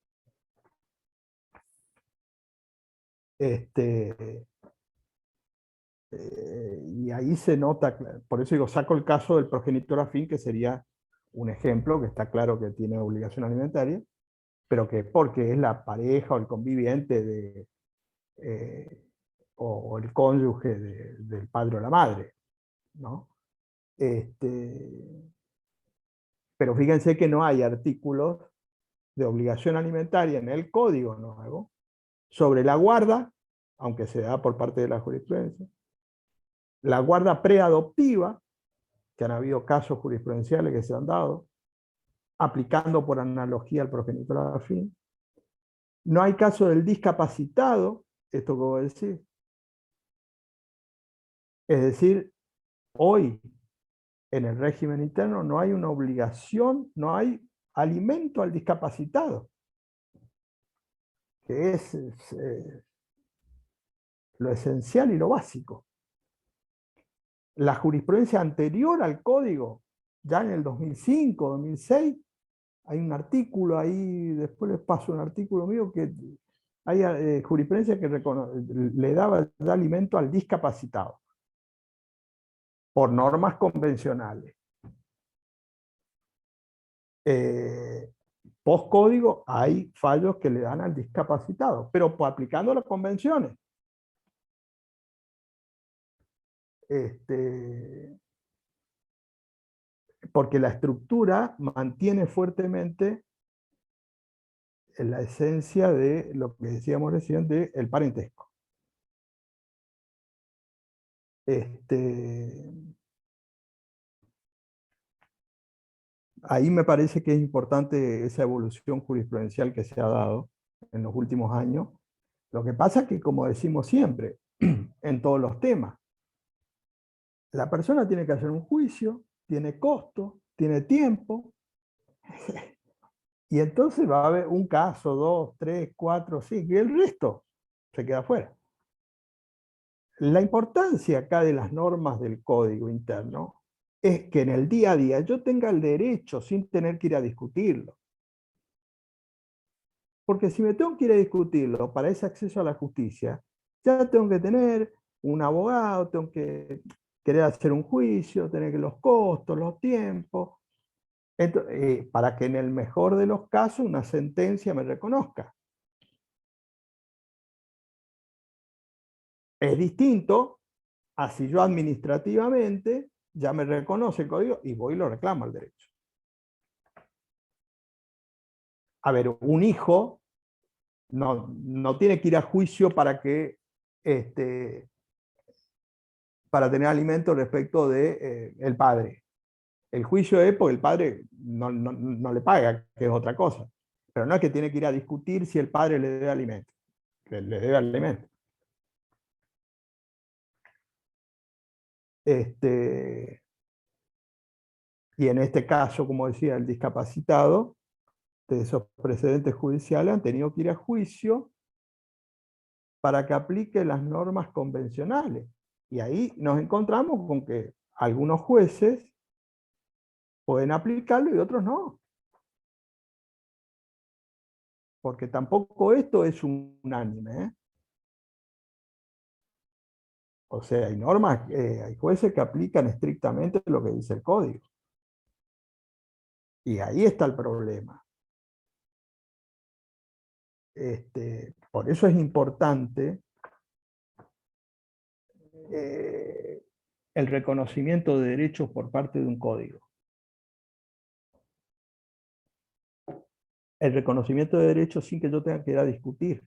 Y ahí se nota, por eso digo, saco el caso del progenitor afín, que sería un ejemplo, que está claro que tiene obligación alimentaria, pero que porque es la pareja o el conviviente o el cónyuge del padre o la madre, ¿no? Pero fíjense que no hay artículos de obligación alimentaria en el Código Nuevo sobre la guarda, aunque se da por parte de la jurisprudencia, la guarda preadoptiva, que han habido casos jurisprudenciales que se han dado, aplicando por analogía al progenitor afín. No hay caso del discapacitado, esto que voy a decir. Es decir, hoy en el régimen interno no hay una obligación, no hay alimento al discapacitado, que es lo esencial y lo básico. La jurisprudencia anterior al código, ya en el 2005, 2006, hay un artículo ahí, después les paso un artículo mío, que hay jurisprudencia que le da alimento al discapacitado, por normas convencionales. Post-código hay fallos que le dan al discapacitado, pero aplicando las convenciones. Porque la estructura mantiene fuertemente la esencia de lo que decíamos recién del parentesco. Ahí me parece que es importante esa evolución jurisprudencial que se ha dado en los últimos años. Lo que pasa es que, como decimos siempre, en todos los temas, la persona tiene que hacer un juicio, tiene costo, tiene tiempo, y entonces va a haber un caso, 2, 3, 4, 5, y el resto se queda fuera. La importancia acá de las normas del código interno es que en el día a día yo tenga el derecho sin tener que ir a discutirlo. Porque si me tengo que ir a discutirlo para ese acceso a la justicia, ya tengo que tener un abogado, tengo que querer hacer un juicio, tener que los costos, los tiempos, para que en el mejor de los casos una sentencia me reconozca. Es distinto a si yo administrativamente ya me reconoce el código y voy y lo reclamo al derecho. A ver, un hijo no tiene que ir a juicio para que para tener alimento respecto de el padre. El juicio es porque el padre no le paga, que es otra cosa. Pero no es que tiene que ir a discutir si el padre le debe alimento. Le debe alimento. Y en este caso, como decía, el discapacitado, de esos precedentes judiciales, han tenido que ir a juicio para que aplique las normas convencionales. Y ahí nos encontramos con que algunos jueces pueden aplicarlo y otros no. Porque tampoco esto es unánime, ¿eh? O sea, hay normas, hay jueces que aplican estrictamente lo que dice el código. Y ahí está el problema. Por eso es importante el reconocimiento de derechos por parte de un código. El reconocimiento de derechos sin que yo tenga que ir a discutir.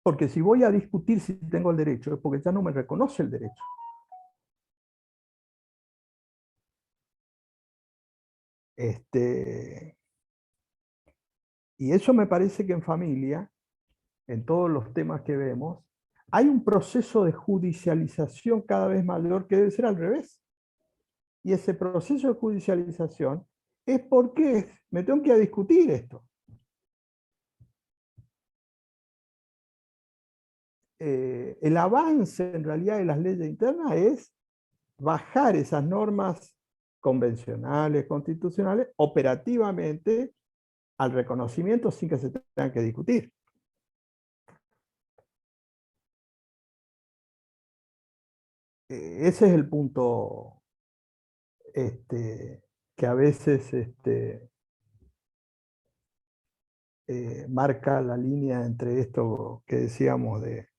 Porque si voy a discutir si tengo el derecho, es porque ya no me reconoce el derecho. Y eso me parece que en familia, en todos los temas que vemos, hay un proceso de judicialización cada vez mayor que debe ser al revés. Y ese proceso de judicialización es porque me tengo que ir a discutir esto. El avance en realidad de las leyes internas es bajar esas normas convencionales, constitucionales, operativamente al reconocimiento sin que se tengan que discutir. Ese es el punto que a veces marca la línea entre esto que decíamos de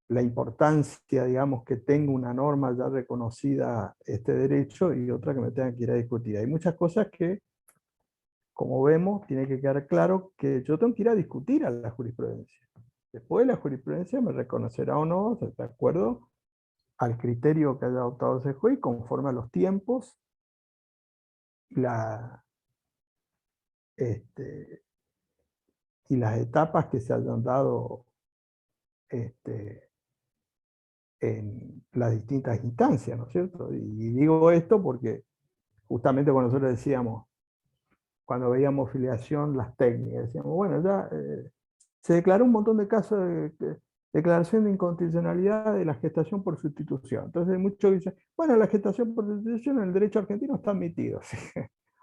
la importancia, digamos, que tenga una norma ya reconocida este derecho y otra que me tenga que ir a discutir. Hay muchas cosas que, como vemos, tiene que quedar claro que yo tengo que ir a discutir a la jurisprudencia. Después la jurisprudencia me reconocerá o no, de acuerdo al criterio que haya adoptado ese juez, conforme a los tiempos y las etapas que se hayan dado en las distintas instancias, ¿no es cierto? Y digo esto porque justamente cuando nosotros decíamos, cuando veíamos filiación, las técnicas, decíamos, bueno, ya se declaró un montón de casos de declaración de inconstitucionalidad de la gestación por sustitución. Entonces muchos dicen, bueno, la gestación por sustitución en el derecho argentino está admitido.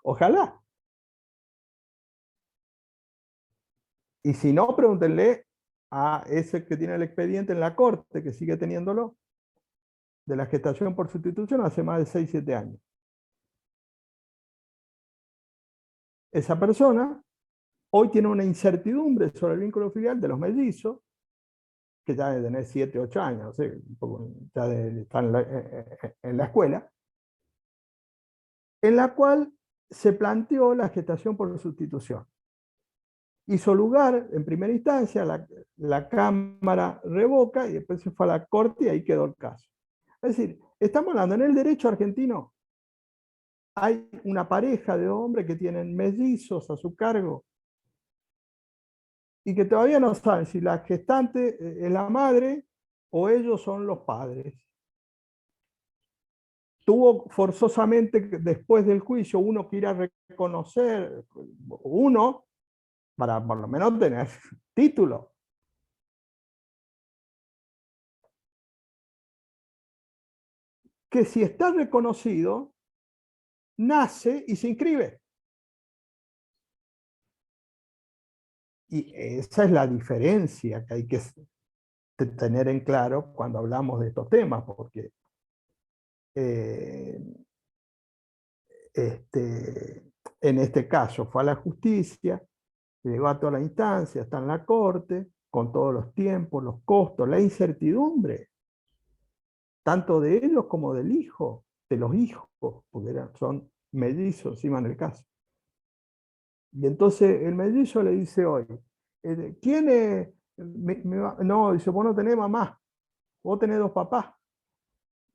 Ojalá. Y si no, pregúntenle a ese que tiene el expediente en la corte, que sigue teniéndolo, de la gestación por sustitución hace más de 6, 7 años. Esa persona hoy tiene una incertidumbre sobre el vínculo filial de los mellizos, que ya debe tener 7, 8 años, no sé, ya están en la escuela, en la cual se planteó la gestación por sustitución. Hizo lugar, en primera instancia, la Cámara revoca y después se fue a la Corte y ahí quedó el caso. Es decir, estamos hablando, en el derecho argentino hay una pareja de hombres que tienen mellizos a su cargo y que todavía no saben si la gestante es la madre o ellos son los padres. Tuvo forzosamente, después del juicio, uno que ir a reconocer, uno, para por lo menos tener título. Que si está reconocido, nace y se inscribe. Y esa es la diferencia que hay que tener en claro cuando hablamos de estos temas, porque en este caso fue a la justicia, llegó a toda la instancia, está en la corte, con todos los tiempos, los costos, la incertidumbre, tanto de ellos como del hijo, de los hijos, porque son mellizos encima en el caso. Y entonces el mellizo le dice hoy, ¿quién es? No, dice, vos no tenés mamá, vos tenés 2 papás.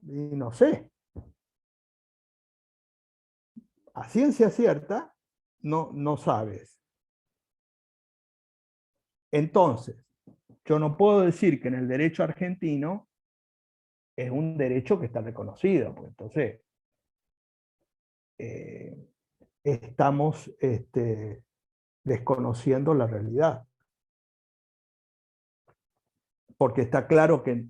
Y no sé. A ciencia cierta, no sabes. Entonces, yo no puedo decir que en el derecho argentino es un derecho que está reconocido, porque entonces estamos desconociendo la realidad. Porque está claro que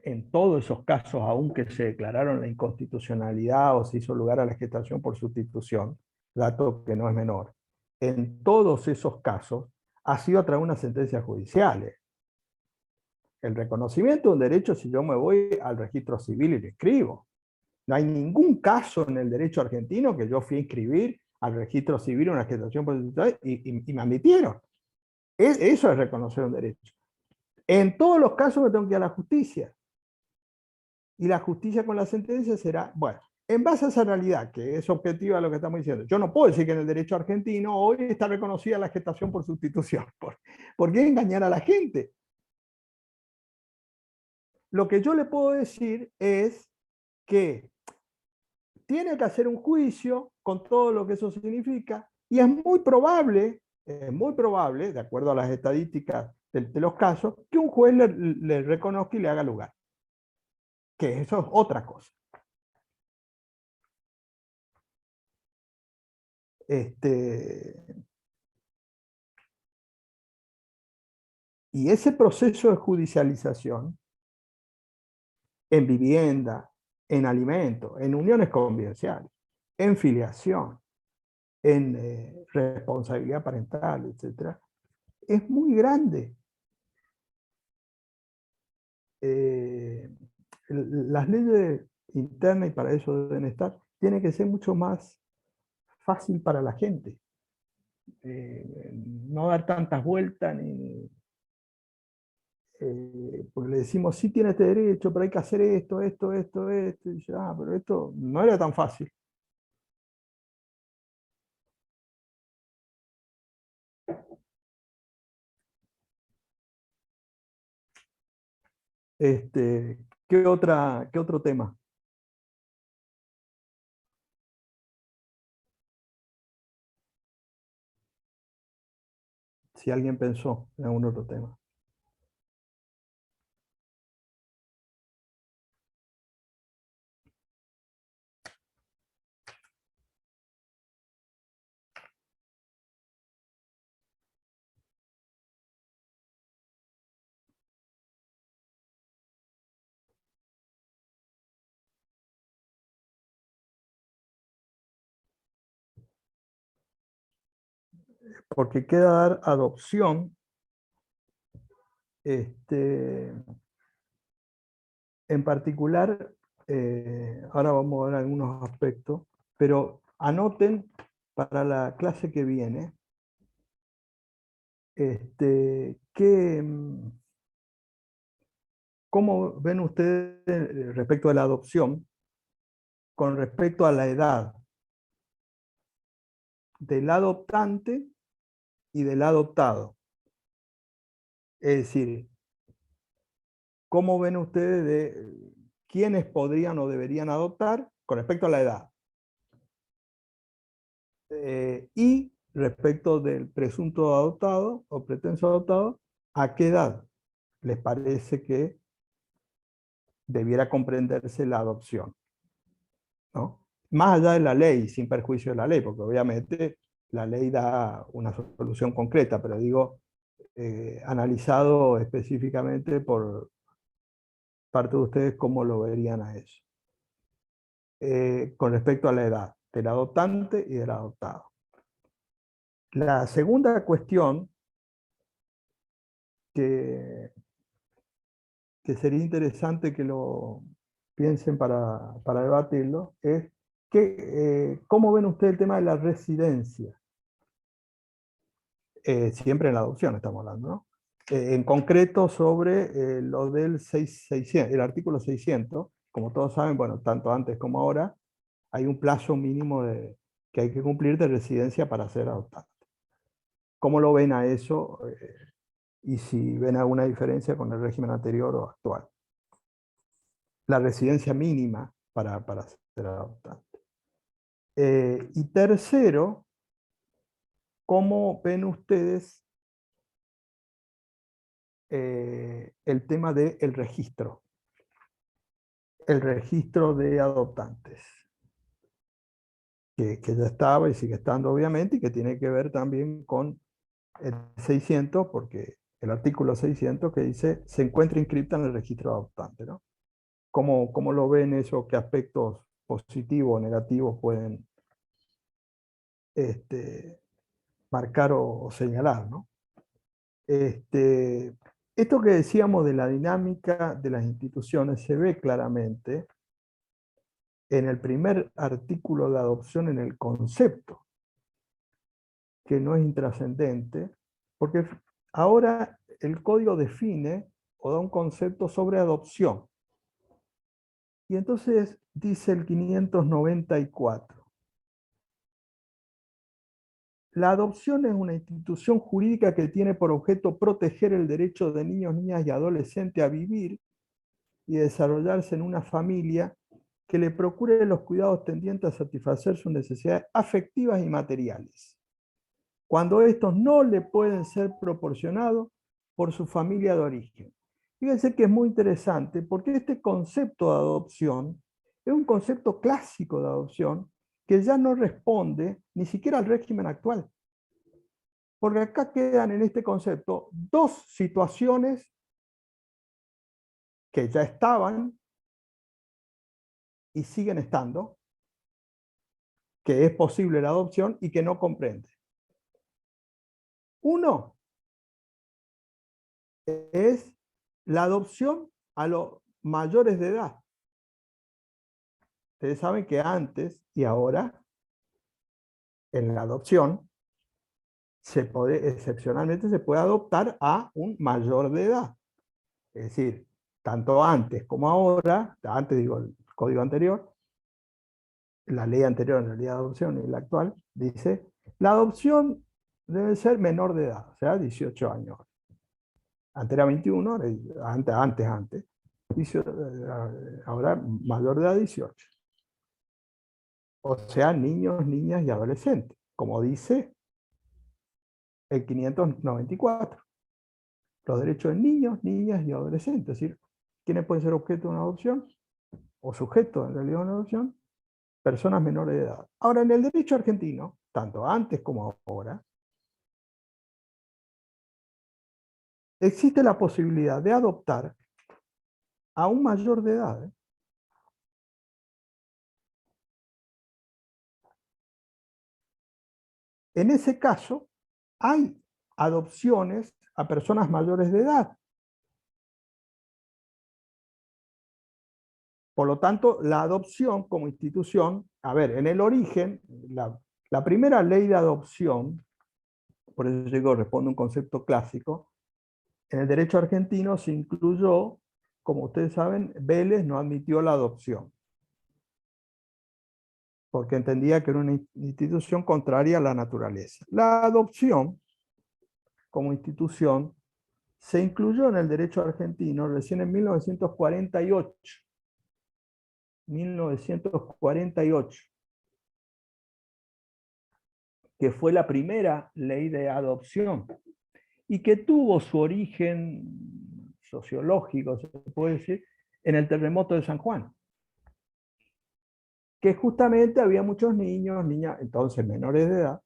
en todos esos casos, aunque se declararon la inconstitucionalidad o se hizo lugar a la gestación por sustitución, dato que no es menor, en todos esos casos ha sido a través de unas sentencias judiciales. El reconocimiento de un derecho, si yo me voy al registro civil y lo inscribo. No hay ningún caso en el derecho argentino que yo fui a inscribir al registro civil una gestación por sustitución y me admitieron. Eso es reconocer un derecho. En todos los casos me tengo que ir a la justicia. Y la justicia con la sentencia será, bueno, en base a esa realidad, que es objetiva de lo que estamos diciendo, yo no puedo decir que en el derecho argentino hoy está reconocida la gestación por sustitución. ¿Por qué engañar a la gente? Lo que yo le puedo decir es que tiene que hacer un juicio con todo lo que eso significa, y es muy probable, de acuerdo a las estadísticas de los casos, que un juez le reconozca y le haga lugar. Que eso es otra cosa. Y ese proceso de judicialización en vivienda, en alimentos, en uniones convivenciales, en filiación, en responsabilidad parental, etc., es muy grande. Las leyes internas, y para eso deben estar, tienen que ser mucho más fácil para la gente. No dar tantas vueltas porque le decimos, sí tiene este derecho, pero hay que hacer esto, y dice, pero esto no era tan fácil. ¿Qué otro tema? Si alguien pensó en algún otro tema. Porque queda dar adopción, en particular, ahora vamos a ver algunos aspectos, pero anoten para la clase que viene, ¿cómo ven ustedes respecto a la adopción con respecto a la edad del adoptante y del adoptado? Es decir, ¿cómo ven ustedes de quiénes podrían o deberían adoptar con respecto a la edad? Y respecto del presunto adoptado o pretenso adoptado, ¿a qué edad les parece que debiera comprenderse la adopción? ¿No? Más allá de la ley, sin perjuicio de la ley, porque obviamente la ley da una solución concreta, pero digo, analizado específicamente por parte de ustedes, ¿cómo lo verían a eso? Con respecto a la edad del adoptante y del adoptado. La segunda cuestión que sería interesante que lo piensen para debatirlo es ¿cómo ven ustedes el tema de la residencia? Siempre en la adopción estamos hablando, ¿no? En concreto sobre lo del 600, el artículo 600, como todos saben, bueno, tanto antes como ahora, hay un plazo mínimo que hay que cumplir de residencia para ser adoptado. ¿Cómo lo ven a eso? Y si ven alguna diferencia con el régimen anterior o actual. La residencia mínima para ser adoptante. Y tercero, ¿cómo ven ustedes el tema del registro? El registro de adoptantes. que ya estaba y sigue estando obviamente, y que tiene que ver también con el 600, porque el artículo 600 que dice, se encuentra inscripta en el registro adoptante, ¿no? ¿Cómo lo ven eso? ¿Qué aspectos positivos o negativos pueden marcar o señalar, ¿no? Esto que decíamos de la dinámica de las instituciones se ve claramente en el primer artículo de adopción, en el concepto, que no es intrascendente, porque ahora el código define o da un concepto sobre adopción. Y entonces dice el 594. La adopción es una institución jurídica que tiene por objeto proteger el derecho de niños, niñas y adolescentes a vivir y desarrollarse en una familia que le procure los cuidados tendientes a satisfacer sus necesidades afectivas y materiales, cuando estos no le pueden ser proporcionados por su familia de origen. Fíjense que es muy interesante porque este concepto de adopción es un concepto clásico de adopción que ya no responde ni siquiera al régimen actual. Porque acá quedan en este concepto dos situaciones que ya estaban y siguen estando, que es posible la adopción y que no comprende. Uno es la adopción a los mayores de edad. Ustedes saben que antes y ahora, en la adopción, excepcionalmente se puede adoptar a un mayor de edad. Es decir, tanto antes como ahora, antes digo el código anterior, la ley anterior en realidad de adopción y la actual, dice, la adopción debe ser menor de edad, o sea, 18 años. Antes era 21, antes. Ahora mayor de edad 18. O sea, niños, niñas y adolescentes, como dice el 594. Los derechos de niños, niñas y adolescentes, es decir, ¿quiénes pueden ser objeto de una adopción? O sujetos en realidad de una adopción, personas menores de edad. Ahora, en el derecho argentino, tanto antes como ahora, existe la posibilidad de adoptar a un mayor de edad. En ese caso, hay adopciones a personas mayores de edad. Por lo tanto, la adopción como institución, a ver, en el origen, la primera ley de adopción, por eso digo, responde a un concepto clásico, en el derecho argentino se incluyó, como ustedes saben, Vélez no admitió la adopción, porque entendía que era una institución contraria a la naturaleza. La adopción, como institución, se incluyó en el derecho argentino recién en 1948. 1948, que fue la primera ley de adopción y que tuvo su origen sociológico, se puede decir, en el terremoto de San Juan. Que justamente había muchos niños, niñas, entonces menores de edad,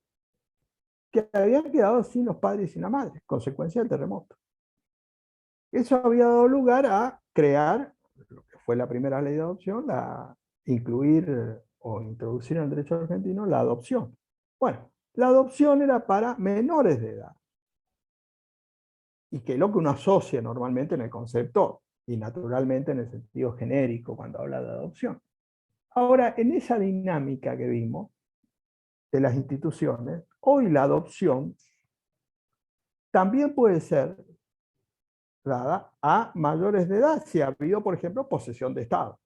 que habían quedado sin los padres y sin la madre, consecuencia del terremoto. Eso había dado lugar a crear lo que fue la primera ley de adopción, incluir o introducir en el derecho argentino la adopción. Bueno, la adopción era para menores de edad. Y que es lo que uno asocia normalmente en el concepto y naturalmente en el sentido genérico cuando habla de adopción. Ahora, en esa dinámica que vimos de las instituciones, hoy la adopción también puede ser dada a mayores de edad, si ha habido, por ejemplo, posesión de Estado.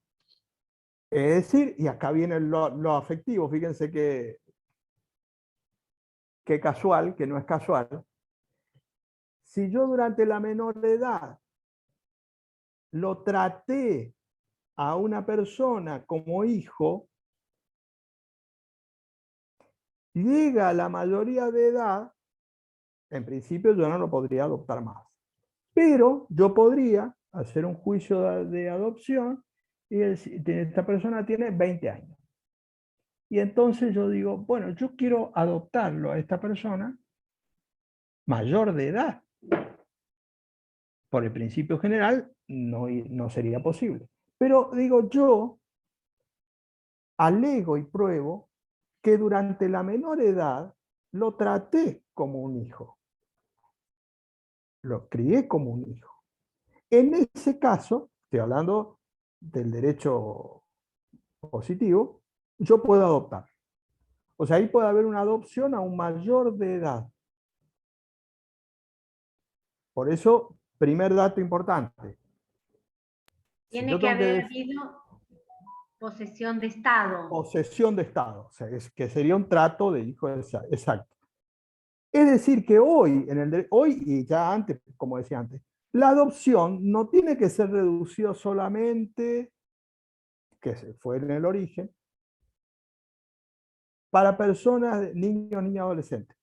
Es decir, y acá viene lo afectivo, fíjense que casual, que no es casual. Si yo durante la menor edad lo traté a una persona como hijo, llega a la mayoría de edad, en principio yo no lo podría adoptar más. Pero yo podría hacer un juicio de adopción y esta persona tiene 20 años. Y entonces yo digo, bueno, yo quiero adoptarlo a esta persona mayor de edad. Por el principio general no sería posible. Pero digo, yo alego y pruebo que durante la menor edad lo traté como un hijo. Lo crié como un hijo. En ese caso, estoy hablando del derecho positivo, yo puedo adoptar. O sea, ahí puede haber una adopción a un mayor de edad. Por eso, primer dato importante. Si
Tiene
yo
que
tengo
haber habido posesión de Estado.
posesión de Estado, o sea, que sería un trato de hijo exacto. Es decir, que hoy, hoy y ya antes, como decía antes, la adopción no tiene que ser reducido solamente, que se fue en el origen, para personas, niños, niñas, adolescentes,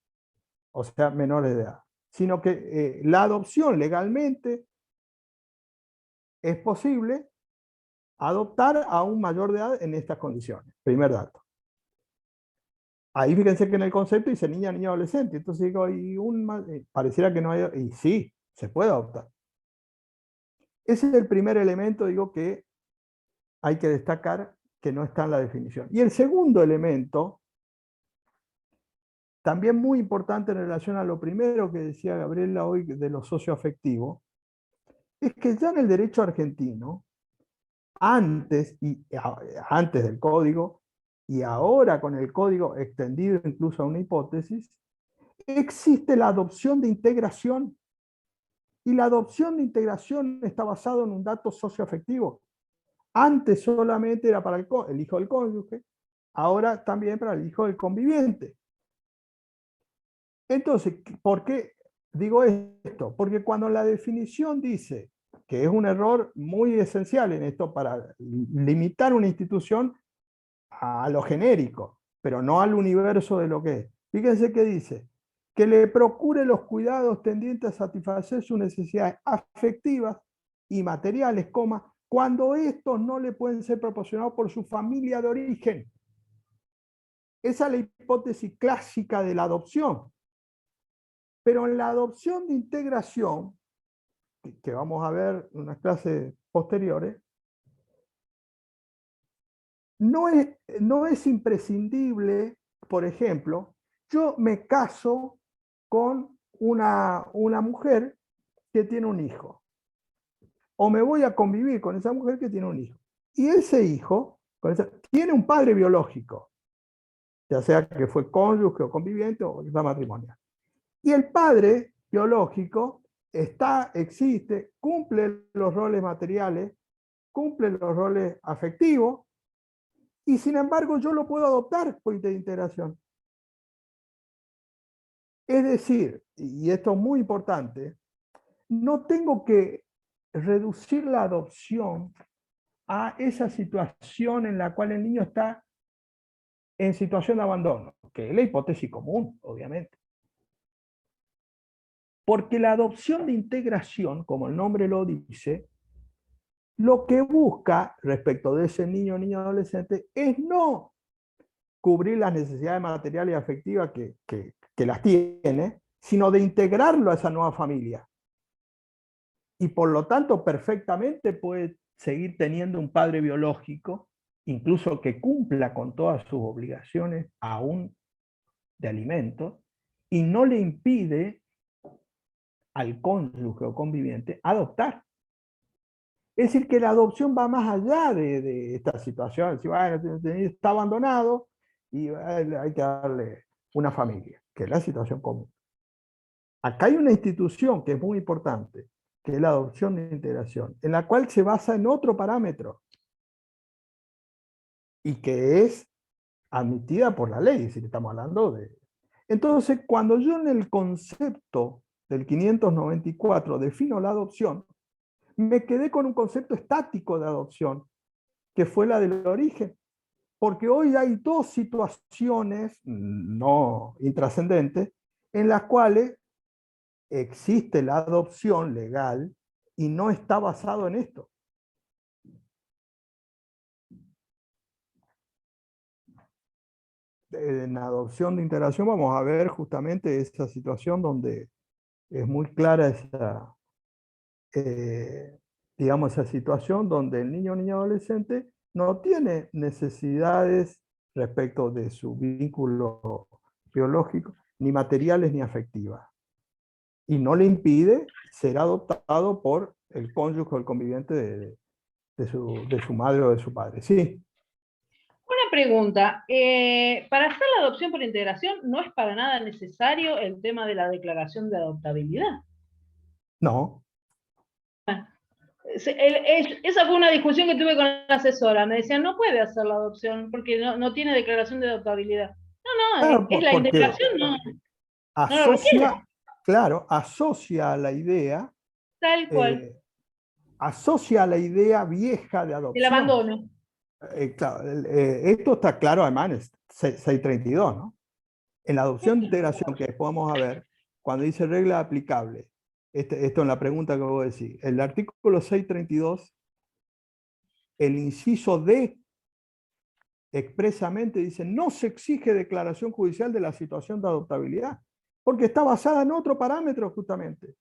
o sea, menores de edad, sino que la adopción legalmente es posible adoptar a un mayor de edad en estas condiciones. Primer dato. Ahí fíjense que en el concepto dice niña, niño, adolescente. Entonces digo, pareciera que no hay, y sí, se puede adoptar. Ese es el primer elemento, digo, que hay que destacar que no está en la definición. Y el segundo elemento, también muy importante en relación a lo primero que decía Gabriela hoy de lo socioafectivo, es que ya en el derecho argentino, antes del código, y ahora con el código extendido incluso a una hipótesis, existe la adopción de integración. Y la adopción de integración está basada en un dato socioafectivo. Antes solamente era para el hijo del cónyuge, ahora también para el hijo del conviviente. Entonces, ¿por qué digo esto? Porque cuando la definición dice, que es un error muy esencial en esto para limitar una institución a lo genérico, pero no al universo de lo que es. Fíjense que dice, que le procure los cuidados tendientes a satisfacer sus necesidades afectivas y materiales, cuando estos no le pueden ser proporcionados por su familia de origen. Esa es la hipótesis clásica de la adopción. Pero en la adopción de integración, que vamos a ver en unas clases posteriores, no es imprescindible, por ejemplo, yo me caso con una mujer que tiene un hijo, o me voy a convivir con esa mujer que tiene un hijo. Y ese hijo tiene un padre biológico, ya sea que fue cónyuge o conviviente o está matrimonial. Y el padre biológico existe, cumple los roles materiales, cumple los roles afectivos, y sin embargo yo lo puedo adoptar por integración. Es decir, y esto es muy importante, no tengo que reducir la adopción a esa situación en la cual el niño está en situación de abandono, que es la hipótesis común, obviamente. Porque la adopción de integración, como el nombre lo dice, lo que busca respecto de ese niño o niña adolescente es no cubrir las necesidades materiales y afectivas que las tiene, sino de integrarlo a esa nueva familia. Y por lo tanto, perfectamente puede seguir teniendo un padre biológico, incluso que cumpla con todas sus obligaciones aún de alimento, y no le impide al cónyuge o conviviente adoptar. Es decir, que la adopción va más allá de esta situación. Si bueno, está abandonado y hay que darle una familia, que es la situación común. Acá hay una institución que es muy importante, que es la adopción de integración, en la cual se basa en otro parámetro y que es admitida por la ley, si estamos hablando de... Entonces, cuando yo en el concepto del 594 defino la adopción, me quedé con un concepto estático de adopción, que fue la del origen. Porque hoy hay dos situaciones no intrascendentes en las cuales existe la adopción legal y no está basado en esto. en la adopción de integración vamos a ver justamente esa situación donde es muy clara esa, digamos, esa situación donde el niño o niña adolescente no tiene necesidades respecto de su vínculo biológico, ni materiales ni afectivas. Y no le impide ser adoptado por el cónyuge o el conviviente de su madre o de su padre. Sí.
Una pregunta, para hacer la adopción por integración no es para nada necesario el tema de la declaración de adoptabilidad.
No.
Esa fue una discusión que tuve con la asesora. Me decían, no puede hacer la adopción porque no tiene declaración de adoptabilidad. No,
Claro,
es la
porque
integración, no lo requiere.
claro, asocia a la idea,
Tal cual,
asocia a la idea vieja de
el
adopción.
abandono.
Claro, esto está claro además en 632, ¿no? En la adopción de integración que después vamos a ver, cuando dice regla aplicable, esto en la pregunta que voy a decir, el artículo 632, el inciso D expresamente dice, no se exige declaración judicial de la situación de adoptabilidad, porque está basada en otro parámetro justamente.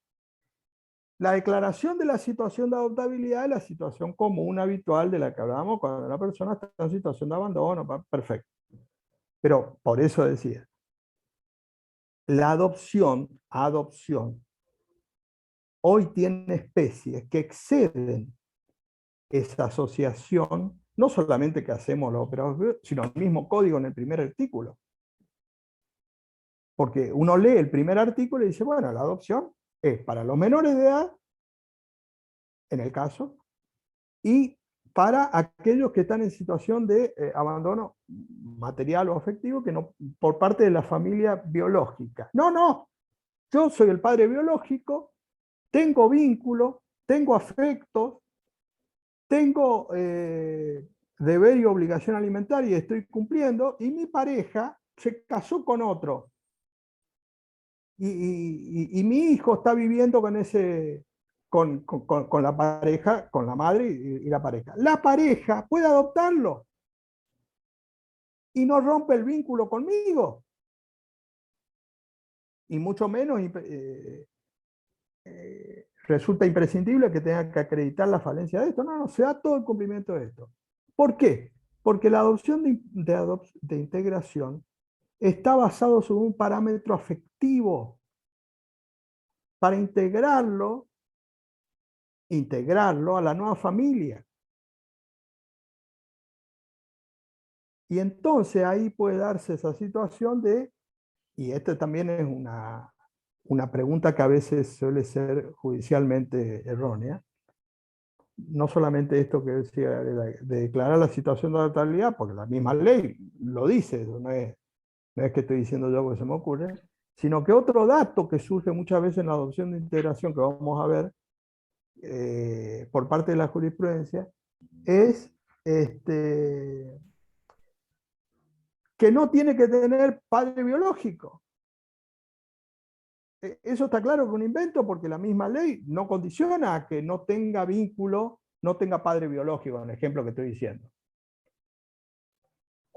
La declaración de la situación de adoptabilidad es la situación común, habitual de la que hablamos cuando una persona está en situación de abandono, perfecto. Pero por eso decía, la adopción, hoy tiene especies que exceden esa asociación, no solamente que hacemos los operadores, sino el mismo código en el primer artículo. Porque uno lee el primer artículo y dice, bueno, la adopción es para los menores de edad, en el caso, y para aquellos que están en situación de abandono material o afectivo que no, por parte de la familia biológica. No, yo soy el padre biológico, tengo vínculo, tengo afectos, tengo deber y obligación alimentaria y estoy cumpliendo, y mi pareja se casó con otro. Y mi hijo está viviendo con ese, con la pareja, con la madre y la pareja. La pareja puede adoptarlo y no rompe el vínculo conmigo. Y mucho menos resulta imprescindible que tenga que acreditar la falencia de esto. No, se da todo el cumplimiento de esto. ¿Por qué? Porque la adopción de integración está basado sobre un parámetro afectivo para integrarlo a la nueva familia. Y entonces ahí puede darse esa situación de, y esta también es una pregunta que a veces suele ser judicialmente errónea, no solamente esto que decía de declarar la situación de adaptabilidad, porque la misma ley lo dice, no es que estoy diciendo yo que se me ocurre, sino que otro dato que surge muchas veces en la adopción de integración, que vamos a ver por parte de la jurisprudencia, es que no tiene que tener padre biológico. Eso está claro que es un invento porque la misma ley no condiciona a que no tenga vínculo, no tenga padre biológico, en el ejemplo que estoy diciendo.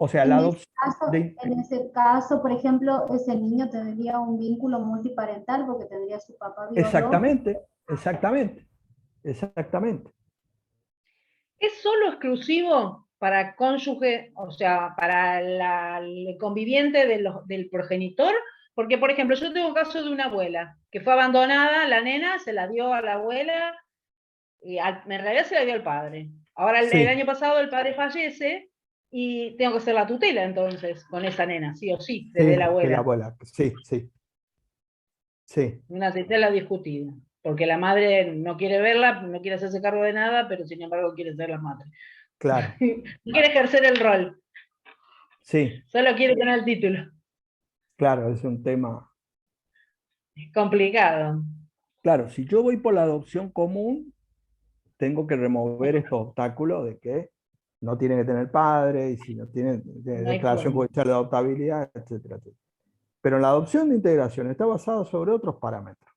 O sea, la adopción...
En ese caso, por ejemplo, ese niño tendría un vínculo multiparental porque tendría su papá biológico.
Exactamente.
¿Es solo exclusivo para cónyuge, o sea, para el conviviente del progenitor? Porque, por ejemplo, yo tengo un caso de una abuela que fue abandonada, la nena se la dio a la abuela y en realidad se la dio al padre. Ahora, el año pasado el padre fallece y tengo que hacer la tutela entonces con esa nena, sí o sí, desde la abuela.
De la abuela, sí.
Una tutela discutida, porque la madre no quiere verla, no quiere hacerse cargo de nada, pero sin embargo quiere ser la madre.
Claro.
No quiere ejercer el rol.
Sí.
Solo quiere tener el título.
Claro, es un tema...
Es complicado.
Claro, si yo voy por la adopción común, tengo que remover estos obstáculos de que no tiene que tener padre, y si no tiene declaración judicial de adoptabilidad, etcétera, etcétera. Pero la adopción de integración está basada sobre otros parámetros.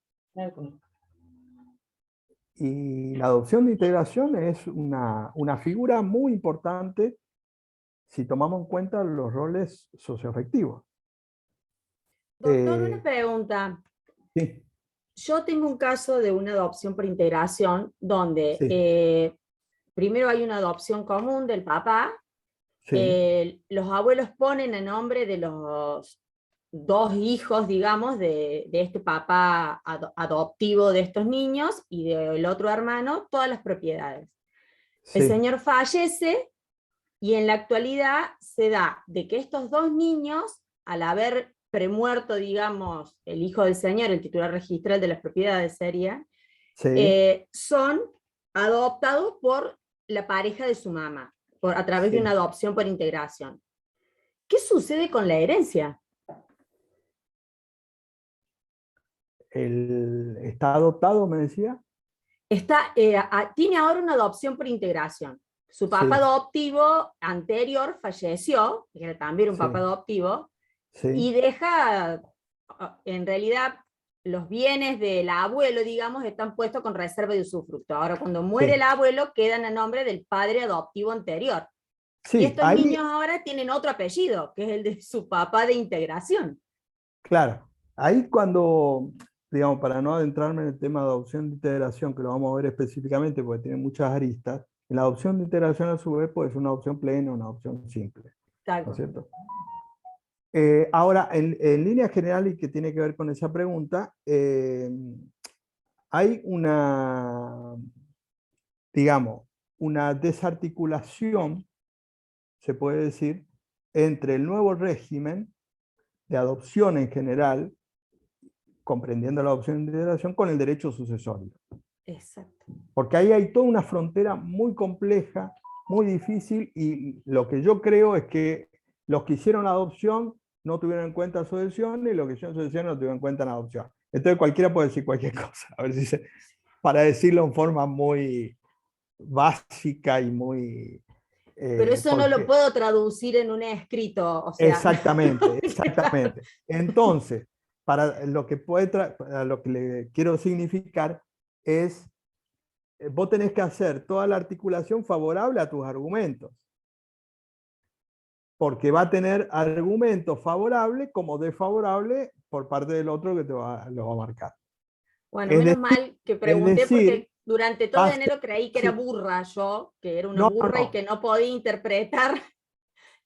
Y la adopción de integración es una figura muy importante si tomamos en cuenta los roles socioafectivos.
Doctor, una pregunta.
Sí.
Yo tengo un caso de una adopción por integración donde
Sí.
primero hay una adopción común del papá,
Sí.
los abuelos ponen el nombre de los dos hijos, digamos, de este papá adoptivo de estos niños y del otro hermano, todas las propiedades. El
Sí.
señor fallece y en la actualidad se da de que estos dos niños, al haber premuerto, digamos, el hijo del señor, el titular registral de las propiedades sería,
Sí.
son adoptados por la pareja de su mamá, a través de
Sí.
una adopción por integración. ¿Qué sucede con la herencia?
¿Está adoptado, me decía?
Tiene ahora una adopción por integración. Su papá
Sí.
adoptivo anterior falleció, que era también un papá
Sí.
adoptivo, y
Sí.
deja, en realidad, los bienes del abuelo, digamos, están puestos con reserva de usufructo. Ahora, cuando muere
Sí.
el abuelo, quedan a nombre del padre adoptivo anterior. Y
Sí,
estos
ahí,
niños ahora tienen otro apellido, que es el de su papá de integración.
claro, ahí cuando, digamos, para no adentrarme en el tema de adopción de integración, que lo vamos a ver específicamente porque tiene muchas aristas, en la adopción de integración a su vez puede ser una adopción plena o una adopción simple,
Tal
¿no es
cual.
cierto? Ahora, en línea general y que tiene que ver con esa pregunta, hay una, digamos, una desarticulación, se puede decir, entre el nuevo régimen de adopción en general, comprendiendo la adopción de integración, con el derecho sucesorio.
Exacto.
Porque ahí hay toda una frontera muy compleja, muy difícil, y lo que yo creo es que los que hicieron la adopción no tuvieron en cuenta sucesión, y los que hicieron sucesión no tuvieron en cuenta la adopción. Entonces cualquiera puede decir cualquier cosa, a ver si para decirlo en forma muy básica y muy...
Pero eso no lo puedo traducir en un escrito, o sea...
Exactamente, exactamente. Entonces, para lo que para lo que le quiero significar es, vos tenés que hacer toda la articulación favorable a tus argumentos, porque va a tener argumentos favorables como desfavorables por parte del otro que lo va a marcar.
Bueno, menos mal que
Es
pregunté
decir,
porque durante todo enero creí que era
sí,
burra yo, que era una
no,
burra y
no,
que no podía interpretar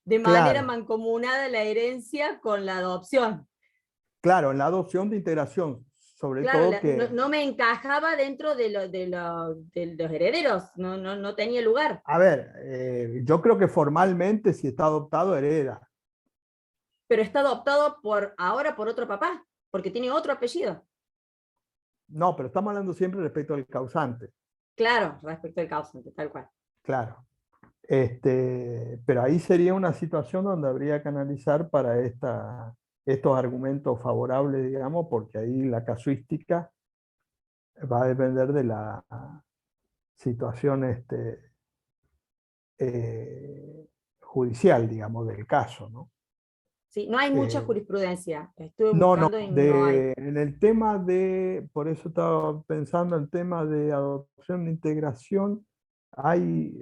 de manera
claro,
mancomunada la herencia con la adopción.
claro, en la adopción de integración, sobre
Claro,
todo
no,
que...
no me encajaba dentro de los herederos, no tenía lugar.
A ver, yo creo que formalmente si está adoptado hereda.
Pero está adoptado ahora por otro papá, porque tiene otro apellido.
No, pero estamos hablando siempre respecto al causante.
Claro, respecto al causante, tal cual.
Claro. Pero ahí sería una situación donde habría que analizar para estos argumentos favorables, digamos, porque ahí la casuística va a depender de la situación judicial, digamos, del caso, ¿no?
Sí, no hay mucha
Eh,
jurisprudencia. Estuve
no, no,
buscando y no hay.
en el tema de, por eso estaba pensando en el tema de adopción de integración, hay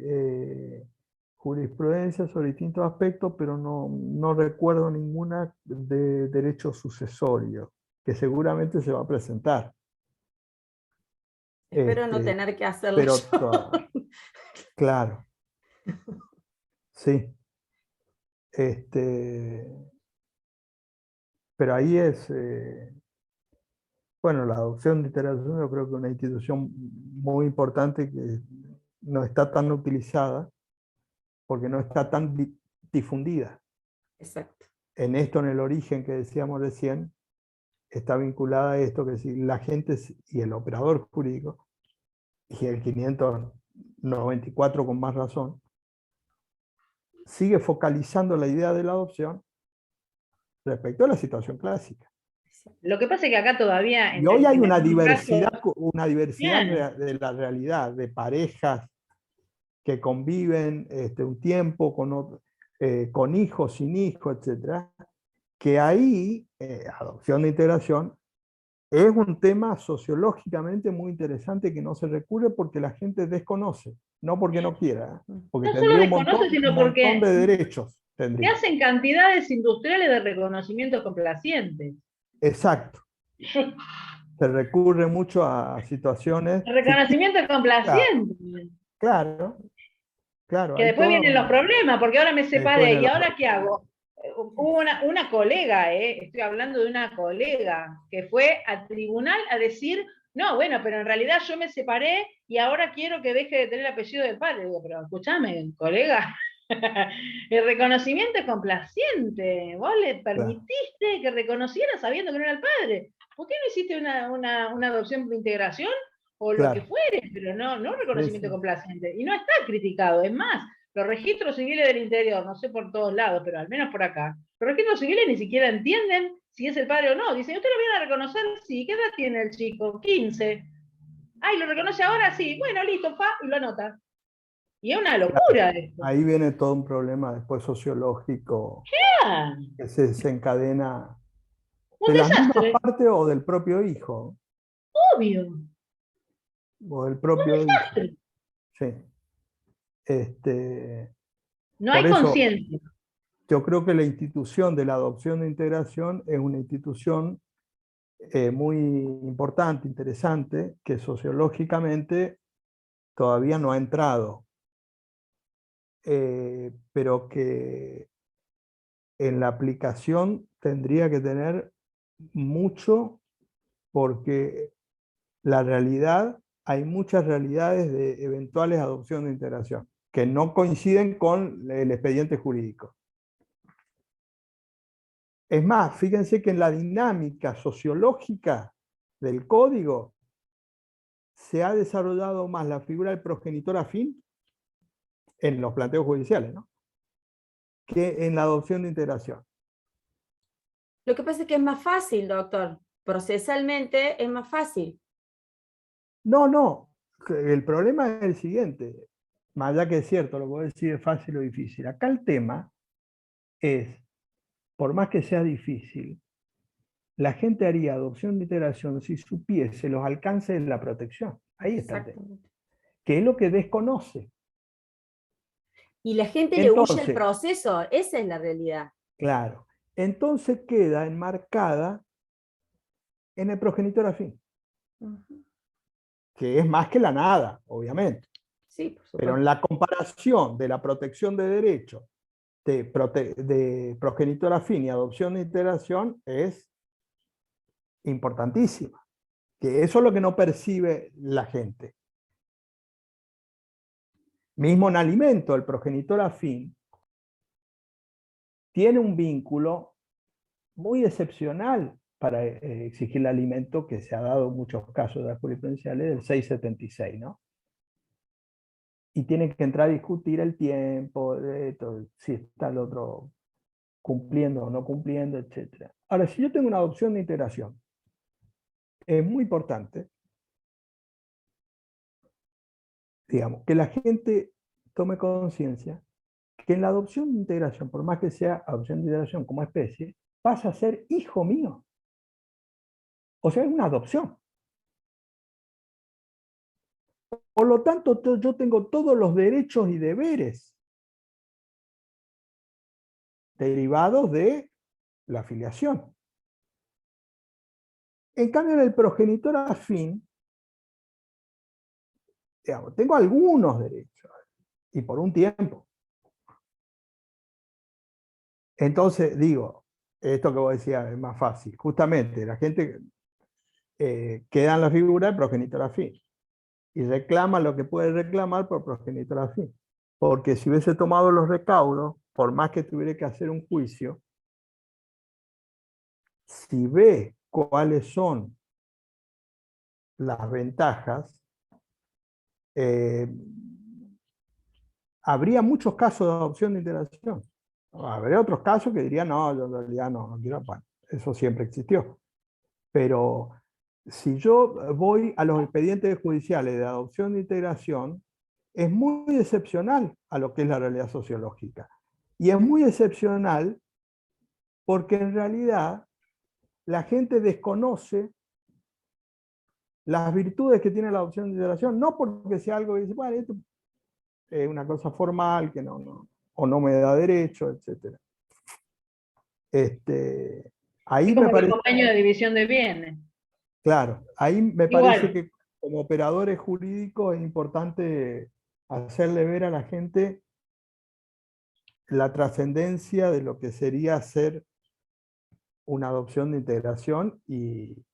jurisprudencia sobre distintos aspectos, pero no recuerdo ninguna de derecho sucesorio, que seguramente se va a presentar.
Espero no tener que hacerlo
Pero
yo.
claro, sí. Pero ahí es, bueno, la adopción de integración yo creo que es una institución muy importante que no está tan utilizada porque no está tan difundida.
Exacto.
En esto, en el origen que decíamos recién, está vinculada a esto, que si la gente y el operador jurídico, y el 594 con más razón, sigue focalizando la idea de la adopción respecto a la situación clásica.
Lo que pasa es que acá todavía...
Y hoy hay una
una
diversidad de la realidad, de parejas que conviven un tiempo con hijos, sin hijos, etc. Que ahí, adopción de integración, es un tema sociológicamente muy interesante que no se recurre porque la gente desconoce, no porque no quiera, porque
No solo
tendría
desconoce, sino
un montón
porque
de derechos.
se
Tendría.
hacen cantidades industriales de reconocimientos complacientes.
Exacto. Se recurre mucho a situaciones.
Reconocimiento complaciente.
Claro, claro,
Que
hay
después
todo.
vienen los problemas, porque ahora me
Después
separé,
vienen
¿y
los
ahora qué hago? Hubo una colega, estoy hablando de una colega, que fue al tribunal a decir, no, bueno, pero en realidad yo me separé y ahora quiero que deje de tener el apellido del padre. Digo, pero escúchame, colega, el reconocimiento es complaciente. Vos le permitiste que reconociera sabiendo que no era el padre. ¿Por qué no hiciste una adopción por integración? O lo que fuere, pero no reconocimiento complaciente. Y no está criticado, es más, los registros civiles del interior, no sé por todos lados, pero al menos por acá, los registros civiles ni siquiera entienden si es el padre o no. Dicen, ¿usted lo viene a reconocer? Sí. ¿Qué edad tiene el chico? 15. Ay, ¿lo reconoce ahora? Sí. Bueno, listo, y lo anota. Y es una locura esto.
Ahí viene todo un problema después sociológico que se desencadena de las mismas partes o del propio hijo.
Obvio.
O del propio hijo. Sí.
No hay conciencia.
Yo creo que la institución de la adopción de integración es una institución muy importante, interesante, que sociológicamente todavía no ha entrado, pero que en la aplicación tendría que tener mucho, porque la realidad, hay muchas realidades de eventuales adopción de integración que no coinciden con el expediente jurídico. Es más, fíjense que en la dinámica sociológica del código se ha desarrollado más la figura del progenitor afín en los planteos judiciales, ¿no?, que en la adopción de integración.
Lo que pasa es que es más fácil, doctor. Procesalmente es más fácil.
No. El problema es el siguiente. Más allá que es cierto, lo que voy a decir es fácil o difícil. Acá el tema es, por más que sea difícil, la gente haría adopción de integración si supiese los alcances de la protección. Ahí está el tema. Que es lo que desconoce.
Y la gente le huye el proceso, esa es la realidad.
Claro. Entonces queda enmarcada en el progenitor afín. Que es más que la nada, obviamente.
Sí, por supuesto.
Pero en la comparación de la protección de derechos de progenitor afín y adopción de integración es importantísima. Que eso es lo que no percibe la gente. Mismo en alimento, el progenitor afín tiene un vínculo muy excepcional para exigir el alimento, que se ha dado en muchos casos de las jurisprudenciales del 676, ¿no? Y tiene que entrar a discutir el tiempo, si está el otro cumpliendo o no cumpliendo, etc. Ahora, si yo tengo una adopción de integración, es muy importante, digamos, que la gente tome conciencia que en la adopción de integración, por más que sea adopción de integración como especie, pasa a ser hijo mío. O sea, es una adopción. Por lo tanto, yo tengo todos los derechos y deberes derivados de la filiación. En cambio, en el progenitor afín, digamos, tengo algunos derechos, y por un tiempo. Entonces, digo, esto que vos decías es más fácil. Justamente, la gente queda en la figura del progenitor afín y reclama lo que puede reclamar por progenitor afín. Porque si hubiese tomado los recaudos, por más que tuviera que hacer un juicio, si ve cuáles son las ventajas, habría muchos casos de adopción de integración. Habría otros casos que dirían, no, yo en realidad no quiero. Bueno, eso siempre existió. Pero si yo voy a los expedientes judiciales de adopción de integración, es muy excepcional a lo que es la realidad sociológica. Y es muy excepcional porque en realidad la gente desconoce las virtudes que tiene la adopción de integración, no porque sea algo que dice, bueno, esto es una cosa formal que o no me da derecho, etc. Ahí
Es como
me
el
parece,
convenio de división de bienes.
claro, ahí me parece
Igual.
que como operadores jurídicos es importante hacerle ver a la gente la trascendencia de lo que sería hacer una adopción de integración, y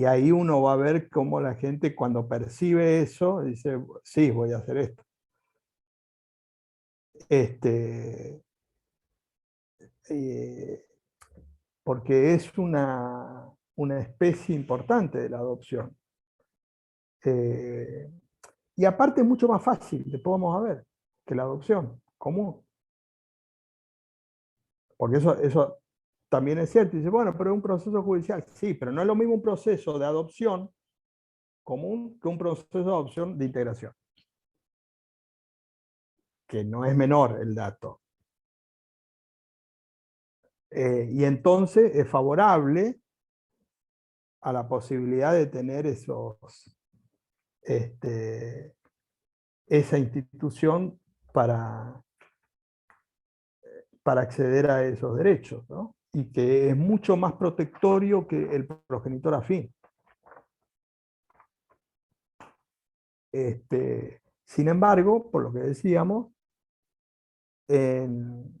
ahí uno va a ver cómo la gente cuando percibe eso dice, sí, voy a hacer esto. Eh, Porque es una especie importante de la adopción. Y aparte es mucho más fácil, después vamos a ver, que la adopción común. Porque eso también es cierto. Y dice, bueno, pero es un proceso judicial. Sí, pero no es lo mismo un proceso de adopción común que un proceso de adopción de integración, que no es menor el dato. Y entonces es favorable a la posibilidad de tener esa institución para acceder a esos derechos, ¿no? Y que es mucho más protectorio que el progenitor afín. Sin embargo, por lo que decíamos, en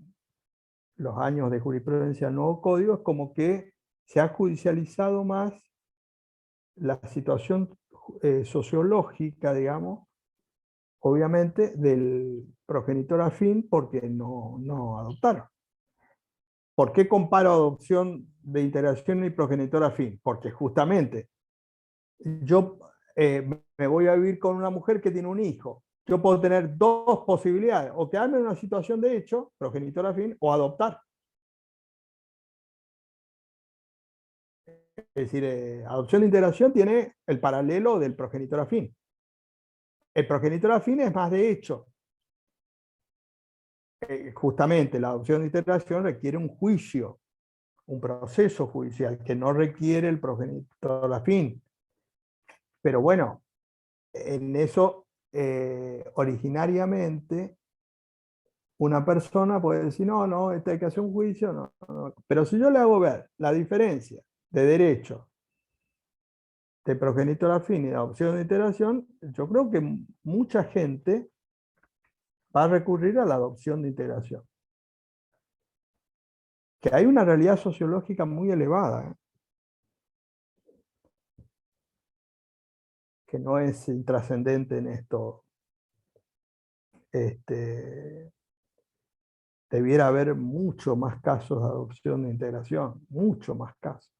los años de jurisprudencia del nuevo código es como que se ha judicializado más la situación sociológica, digamos, obviamente, del progenitor afín porque no adoptaron. ¿Por qué comparo adopción de integración y progenitor afín? Porque justamente yo me voy a vivir con una mujer que tiene un hijo. Yo puedo tener dos posibilidades, o quedarme en una situación de hecho, progenitor afín, o adoptar. Es decir, adopción de integración tiene el paralelo del progenitor afín. El progenitor afín es más de hecho. Justamente la adopción de integración requiere un juicio, un proceso judicial que no requiere el progenitor afín. Pero bueno, en eso originariamente una persona puede decir, no, hay que hacer un juicio, no. Pero si yo le hago ver la diferencia de derecho de progenitor afín y de adopción de integración, yo creo que mucha gente va a recurrir a la adopción de integración. Que hay una realidad sociológica muy elevada, que no es intrascendente en esto. Debiera haber mucho más casos de adopción de integración, mucho más casos.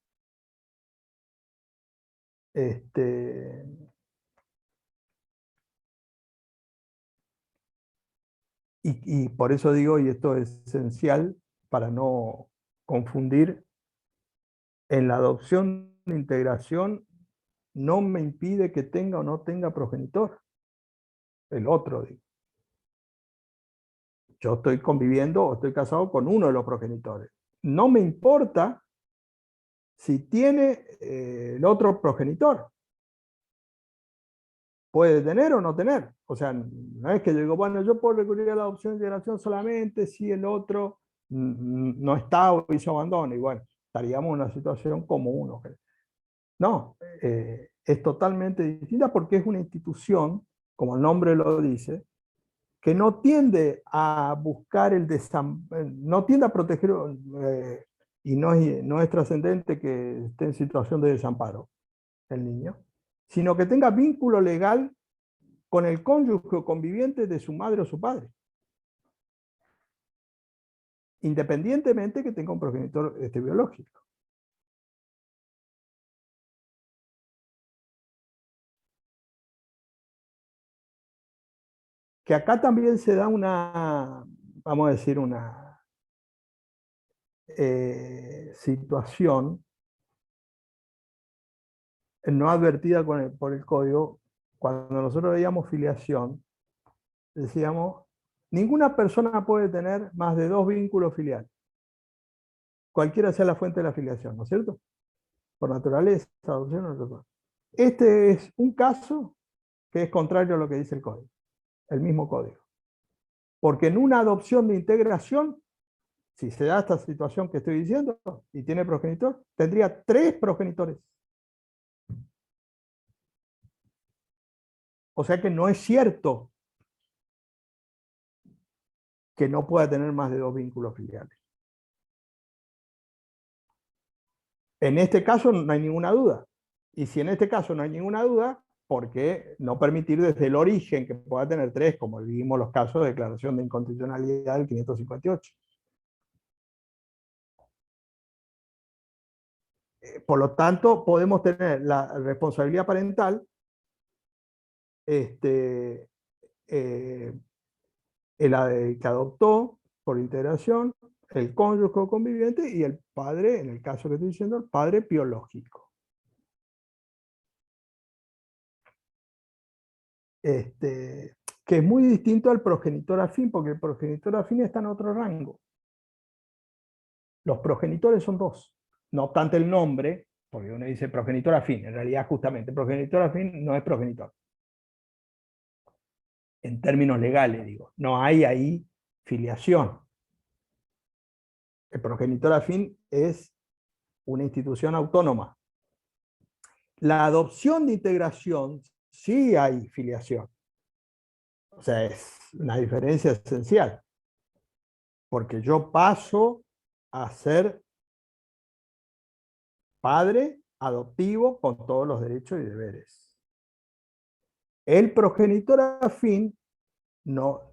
Y por eso digo, y esto es esencial para no confundir, en la adopción de integración no me impide que tenga o no tenga progenitor. El otro, digo. Yo estoy conviviendo o estoy casado con uno de los progenitores. No me importa si tiene el otro progenitor. Puede tener o no tener. O sea, no es que yo digo, bueno, yo puedo recurrir a la adopción de integración solamente si el otro no está o hizo abandono. Y bueno, estaríamos en una situación como uno. No, es totalmente distinta porque es una institución, como el nombre lo dice, que no tiende a buscar no tiende a proteger, y no es trascendente que esté en situación de desamparo el niño, sino que tenga vínculo legal con el cónyuge o conviviente de su madre o su padre, independientemente que tenga un progenitor biológico. Que acá también se da vamos a decir, una situación no advertida por el código. Cuando nosotros veíamos filiación, decíamos, ninguna persona puede tener más de 2 vínculos filiales, cualquiera sea la fuente de la filiación, ¿no es cierto? Por naturaleza, adopción o otra cosa. Este es un caso que es contrario a lo que dice el código, el mismo código. Porque en una adopción de integración, si se da esta situación que estoy diciendo y tiene progenitor, tendría 3 progenitores. O sea que no es cierto que no pueda tener más de 2 vínculos filiales. En este caso no hay ninguna duda. Y si en este caso no hay ninguna duda, ¿por qué no permitir desde el origen que pueda tener 3, como vimos los casos de declaración de inconstitucionalidad del 558? Por lo tanto, podemos tener la responsabilidad parental, el que adoptó por integración, el cónyuge o conviviente y el padre, en el caso que estoy diciendo, el padre biológico. Que es muy distinto al progenitor afín, porque el progenitor afín está en otro rango. Los progenitores son 2, no obstante el nombre, porque uno dice progenitor afín, en realidad justamente progenitor afín no es progenitor. En términos legales, digo, no hay ahí filiación. El progenitor afín es una institución autónoma. La adopción de integración sí hay filiación. O sea, es una diferencia esencial. Porque yo paso a ser padre adoptivo con todos los derechos y deberes. El progenitor afín no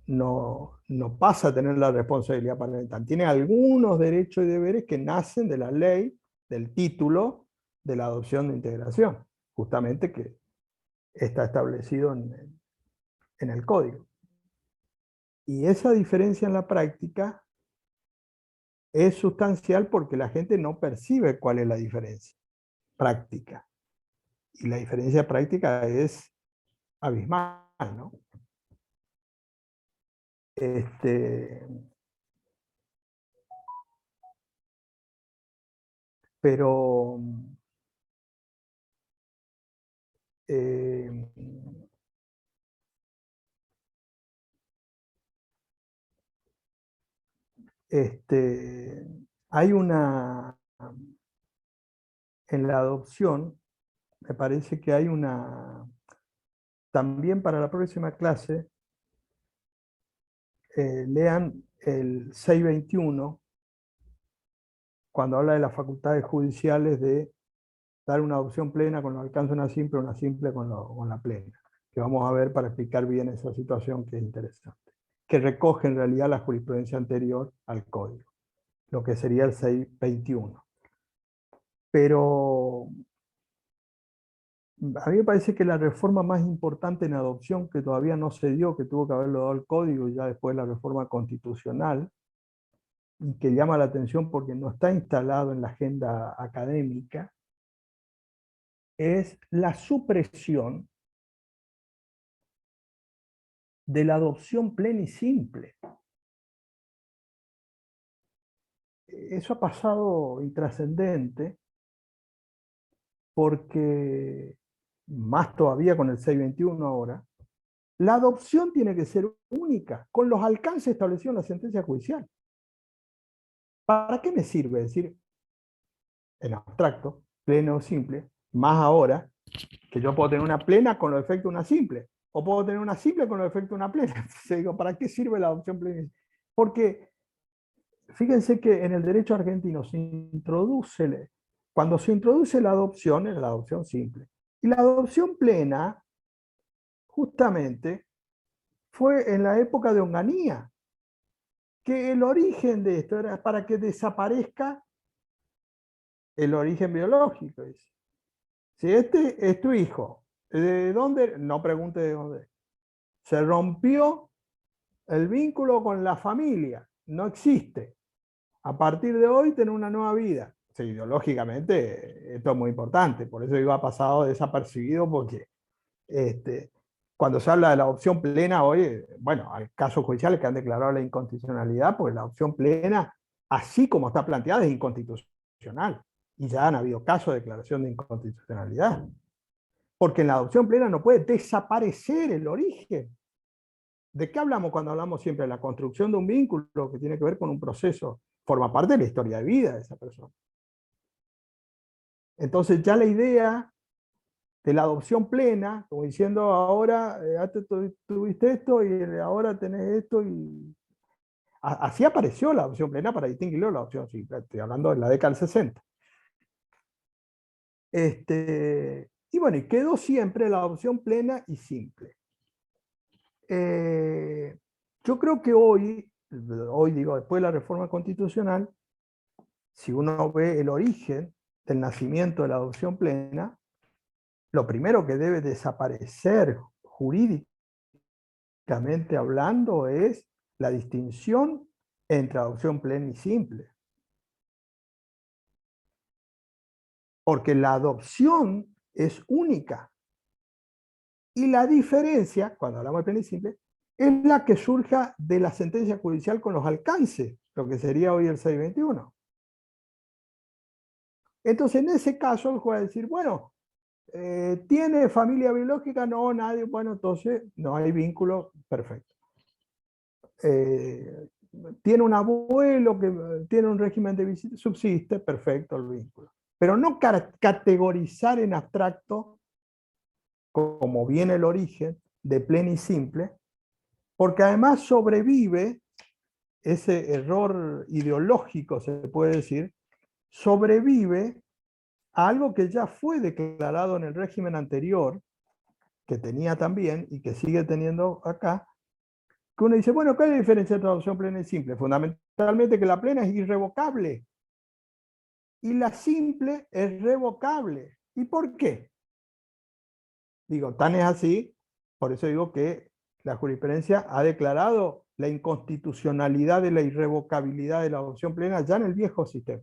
pasa a tener la responsabilidad parental. Tiene algunos derechos y deberes que nacen de la ley, del título de la adopción de integración, justamente que está establecido en el código. Y esa diferencia en la práctica es sustancial porque la gente no percibe cuál es la diferencia práctica. Y la diferencia práctica es abismal, ¿no? Pero hay una, en la adopción, me parece que hay una, también para la próxima clase, lean el 621, cuando habla de las facultades judiciales de dar una adopción plena con el alcance de una simple con la plena, que vamos a ver para explicar bien esa situación que es interesante, que recoge en realidad la jurisprudencia anterior al código, lo que sería el 621. Pero a mí me parece que la reforma más importante en adopción que todavía no se dio, que tuvo que haberlo dado el código y ya después la reforma constitucional, y que llama la atención porque no está instalado en la agenda académica, es la supresión de la adopción plena y simple. Eso ha pasado intrascendente porque, más todavía con el 621 ahora, la adopción tiene que ser única, con los alcances establecidos en la sentencia judicial. ¿Para qué me sirve decir, en abstracto, pleno o simple, más ahora, que yo puedo tener una plena con los efectos de una simple, o puedo tener una simple con los efectos de una plena? Entonces digo, ¿para qué sirve la adopción plena? Porque fíjense que en el derecho argentino cuando se introduce la adopción, es la adopción simple. Y la adopción plena, justamente, fue en la época de Onganía, que el origen de esto era para que desaparezca el origen biológico. Si este es tu hijo, ¿de dónde? No pregunte de dónde. Se rompió el vínculo con la familia, no existe. A partir de hoy tenés una nueva vida. Sí, ideológicamente esto es muy importante, por eso iba pasado desapercibido, porque cuando se habla de la adopción plena hoy, bueno, hay casos judiciales que han declarado la inconstitucionalidad, porque la adopción plena, así como está planteada, es inconstitucional. Y ya han habido casos de declaración de inconstitucionalidad. Porque en la adopción plena no puede desaparecer el origen. ¿De qué hablamos cuando hablamos siempre de la construcción de un vínculo que tiene que ver con un proceso? Forma parte de la historia de vida de esa persona. Entonces ya la idea de la adopción plena, como diciendo ahora antes tuviste esto y ahora tenés esto, y así apareció la adopción plena para distinguirlo de la adopción simple. Estoy hablando de la década del 60. Y bueno, y quedó siempre la adopción plena y simple. Yo creo que hoy digo, después de la reforma constitucional, si uno ve el origen del nacimiento de la adopción plena, lo primero que debe desaparecer jurídicamente hablando es la distinción entre adopción plena y simple. Porque la adopción es única. Y la diferencia, cuando hablamos de plena y simple, es la que surja de la sentencia judicial con los alcances, lo que sería hoy el 621. Entonces, en ese caso, el juez va a decir, bueno, ¿tiene familia biológica? No, nadie. Bueno, entonces no hay vínculo, perfecto. ¿Tiene un abuelo que tiene un régimen de visita? Subsiste, perfecto el vínculo. Pero no categorizar en abstracto, como viene el origen, de plena y simple, porque además sobrevive ese error ideológico, se puede decir, sobrevive a algo que ya fue declarado en el régimen anterior, que tenía también y que sigue teniendo acá, que uno dice, bueno, ¿cuál es la diferencia entre adopción plena y simple? Fundamentalmente que la plena es irrevocable y la simple es revocable. ¿Y por qué? Digo, tan es así, por eso digo que la jurisprudencia ha declarado la inconstitucionalidad de la irrevocabilidad de la adopción plena ya en el viejo sistema.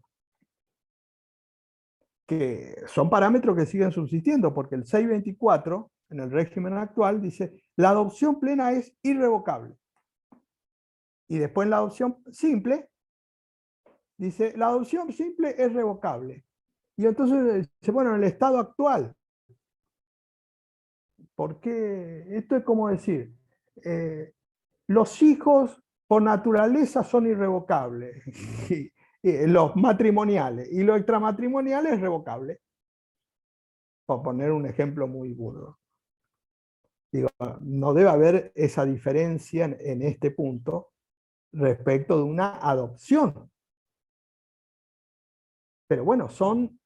Que son parámetros que siguen subsistiendo, porque el 624, en el régimen actual, dice, la adopción plena es irrevocable. Y después la adopción simple, dice, la adopción simple es revocable. Y entonces dice, bueno, en el estado actual, porque esto es como decir, los hijos por naturaleza son irrevocables, los matrimoniales, y lo extramatrimonial es revocable, por poner un ejemplo muy burdo. Digo, no debe haber esa diferencia en este punto respecto de una adopción. Pero bueno, son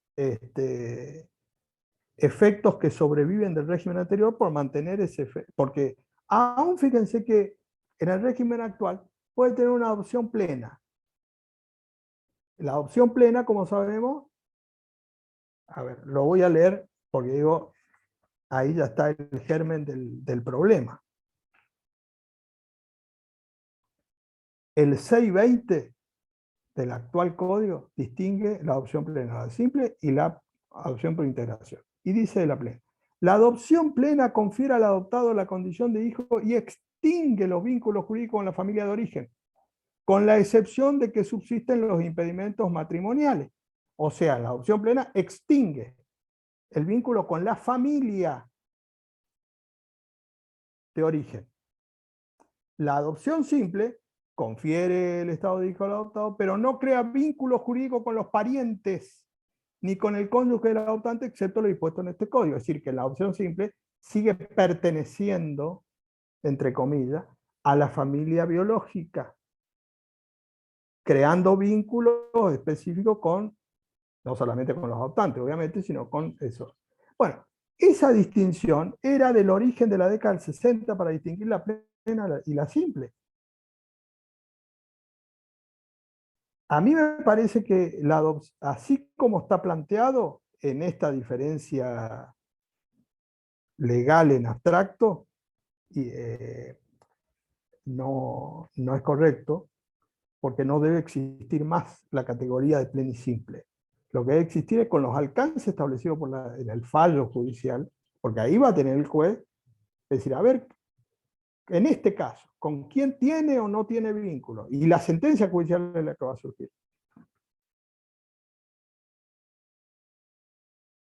efectos que sobreviven del régimen anterior por mantener ese efecto. Porque aún fíjense que en el régimen actual puede tener una adopción plena. La adopción plena, como sabemos, a ver, lo voy a leer porque digo, ahí ya está el germen del problema. El 620 del actual código distingue la adopción plena, la simple y la adopción por integración. Y dice la plena, la adopción plena confiere al adoptado la condición de hijo y extingue los vínculos jurídicos con la familia de origen, con la excepción de que subsisten los impedimentos matrimoniales. O sea, la adopción plena extingue el vínculo con la familia de origen. La adopción simple confiere el estado de hijo al adoptado, pero no crea vínculo jurídico con los parientes ni con el cónyuge del adoptante, excepto lo dispuesto en este código. Es decir, que la adopción simple sigue perteneciendo, entre comillas, a la familia biológica, creando vínculos específicos con, no solamente con los adoptantes, obviamente, sino con eso. Bueno, esa distinción era del origen de la década del 60 para distinguir la plena y la simple. A mí me parece que así como está planteado en esta diferencia legal en abstracto, no es correcto, porque no debe existir más la categoría de plena y simple. Lo que debe existir es con los alcances establecidos en el fallo judicial, porque ahí va a tener el juez decir, a ver, en este caso, ¿con quién tiene o no tiene vínculo? Y la sentencia judicial es la que va a surgir.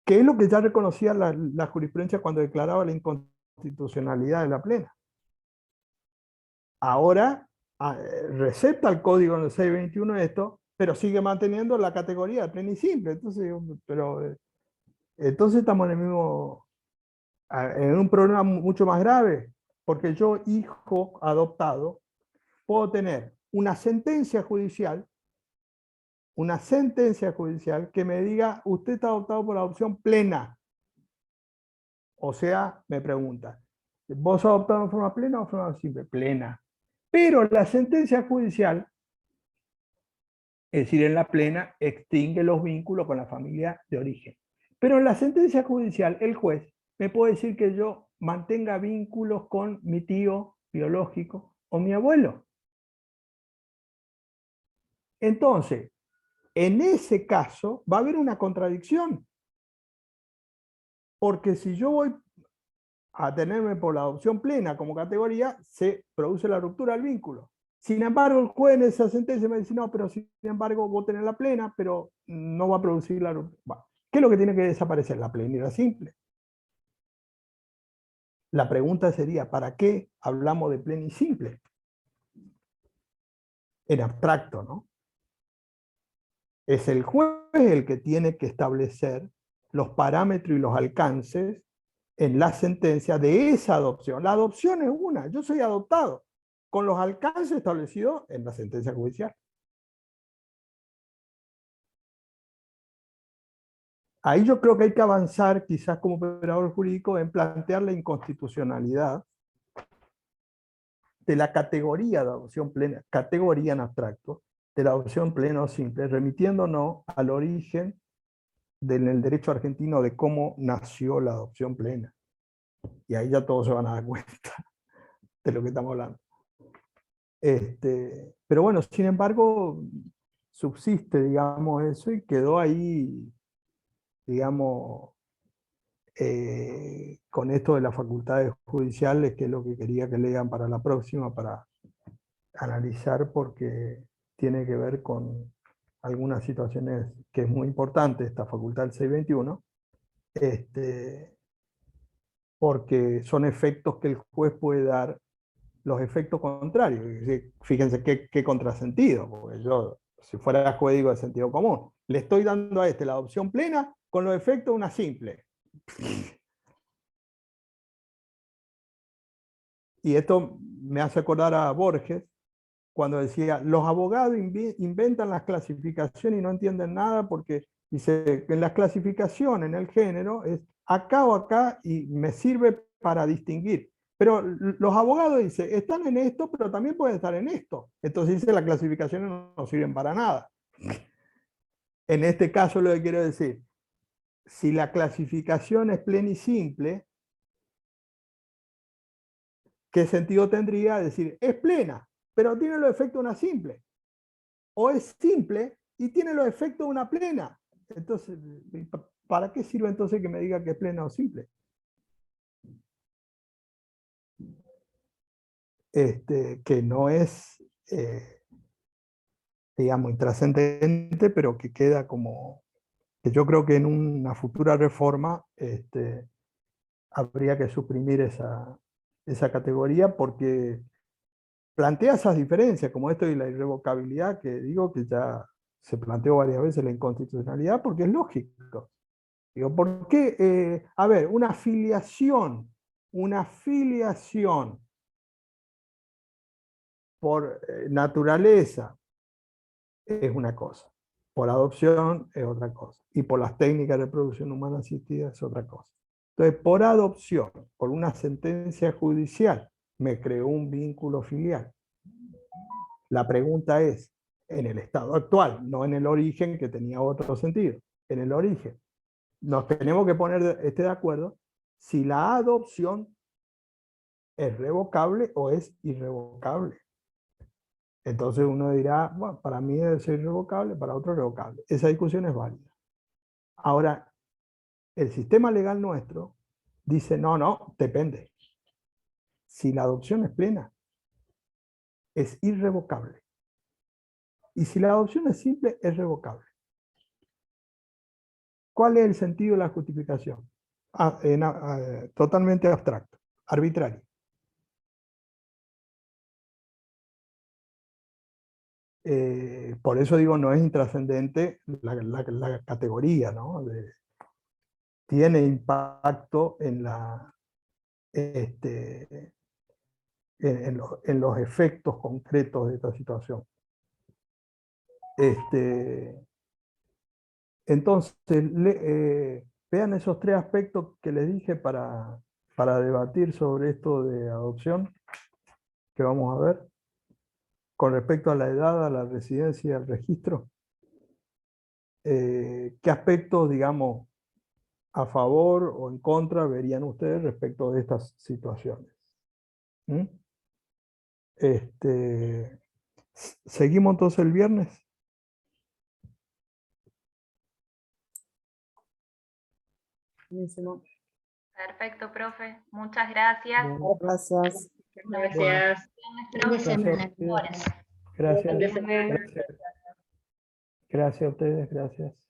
que es lo que ya reconocía la jurisprudencia cuando declaraba la inconstitucionalidad de la plena. Ahora recepta el código en el 621 esto, pero sigue manteniendo la categoría de plena y simple. Entonces, entonces estamos en un problema mucho más grave, porque yo, hijo adoptado, puedo tener una sentencia judicial que me diga, usted está adoptado por adopción plena. O sea, me pregunta, ¿vos adoptado en forma plena o en forma simple? Plena. Pero la sentencia judicial, es decir, en la plena, extingue los vínculos con la familia de origen. Pero en la sentencia judicial, el juez me puede decir que yo mantenga vínculos con mi tío biológico o mi abuelo. Entonces, en ese caso va a haber una contradicción. Porque si yo voy a tenerme por la adopción plena como categoría, se produce la ruptura del vínculo. Sin embargo, el juez en esa sentencia me dice, no, pero sin embargo vos tenés la plena, pero no va a producir la ruptura. Bueno, ¿qué es lo que tiene que desaparecer? La plena y la simple. La pregunta sería, ¿para qué hablamos de plena y simple? En abstracto, ¿no? Es el juez el que tiene que establecer los parámetros y los alcances en la sentencia de esa adopción. La adopción es una, yo soy adoptado, con los alcances establecidos en la sentencia judicial. Ahí yo creo que hay que avanzar, quizás como operador jurídico, en plantear la inconstitucionalidad de la categoría de adopción plena, categoría en abstracto, de la adopción plena o simple, remitiéndonos al origen del derecho argentino de cómo nació la adopción plena. Y ahí ya todos se van a dar cuenta de lo que estamos hablando. Pero bueno, sin embargo, subsiste, digamos, eso y quedó ahí, digamos, con esto de las facultades judiciales, que es lo que quería que lean para la próxima, para analizar, porque tiene que ver con algunas situaciones que es muy importante, esta facultad del 621, porque son efectos que el juez puede dar, los efectos contrarios. Fíjense qué contrasentido, porque yo, si fuera juez, digo de sentido común, le estoy dando a la adopción plena con los efectos de una simple. Y esto me hace acordar a Borges, cuando decía, los abogados inventan las clasificaciones y no entienden nada, porque dice que en la clasificación, en el género, es acá o acá y me sirve para distinguir. Pero los abogados dicen, están en esto, pero también pueden estar en esto. Entonces dice, las clasificaciones no sirven para nada. En este caso lo que quiero decir, si la clasificación es plena y simple, ¿qué sentido tendría decir, es plena, pero tiene los efectos de una simple? O es simple y tiene los efectos de una plena. Entonces, ¿para qué sirve entonces que me diga que es plena o simple? Que no es, digamos, intrascendente, pero que queda como, que yo creo que en una futura reforma habría que suprimir esa categoría, porque plantea esas diferencias, como esto y la irrevocabilidad, que digo que ya se planteó varias veces la inconstitucionalidad, porque es lógico. Digo, ¿por qué? A ver, una filiación por naturaleza es una cosa, por adopción es otra cosa, y por las técnicas de reproducción humana asistida es otra cosa. Entonces, por adopción, por una sentencia judicial, me creó un vínculo filial. La pregunta es, en el estado actual, no en el origen, que tenía otro sentido, en el origen, nos tenemos que poner de acuerdo si la adopción es revocable o es irrevocable. Entonces uno dirá, bueno, para mí debe ser irrevocable, para otro revocable. Esa discusión es válida. Ahora, el sistema legal nuestro dice, no, depende. Si la adopción es plena, es irrevocable. Y si la adopción es simple, es revocable. ¿Cuál es el sentido de la justificación? Totalmente abstracto, arbitrario. Por eso digo, no es intrascendente la categoría, ¿no? Tiene impacto en, en los efectos concretos de esta situación. Entonces, vean esos 3 aspectos que les dije para debatir sobre esto de adopción, que vamos a ver, con respecto a la edad, a la residencia y al registro. ¿Qué aspectos, digamos, a favor o en contra verían ustedes respecto de estas situaciones? ¿Mm? ¿Seguimos entonces el viernes?
Perfecto, profe. Muchas gracias.
Bueno, gracias.
Gracias.
Fin de semana.
Gracias.
Fin de semana.
Gracias a ustedes, gracias.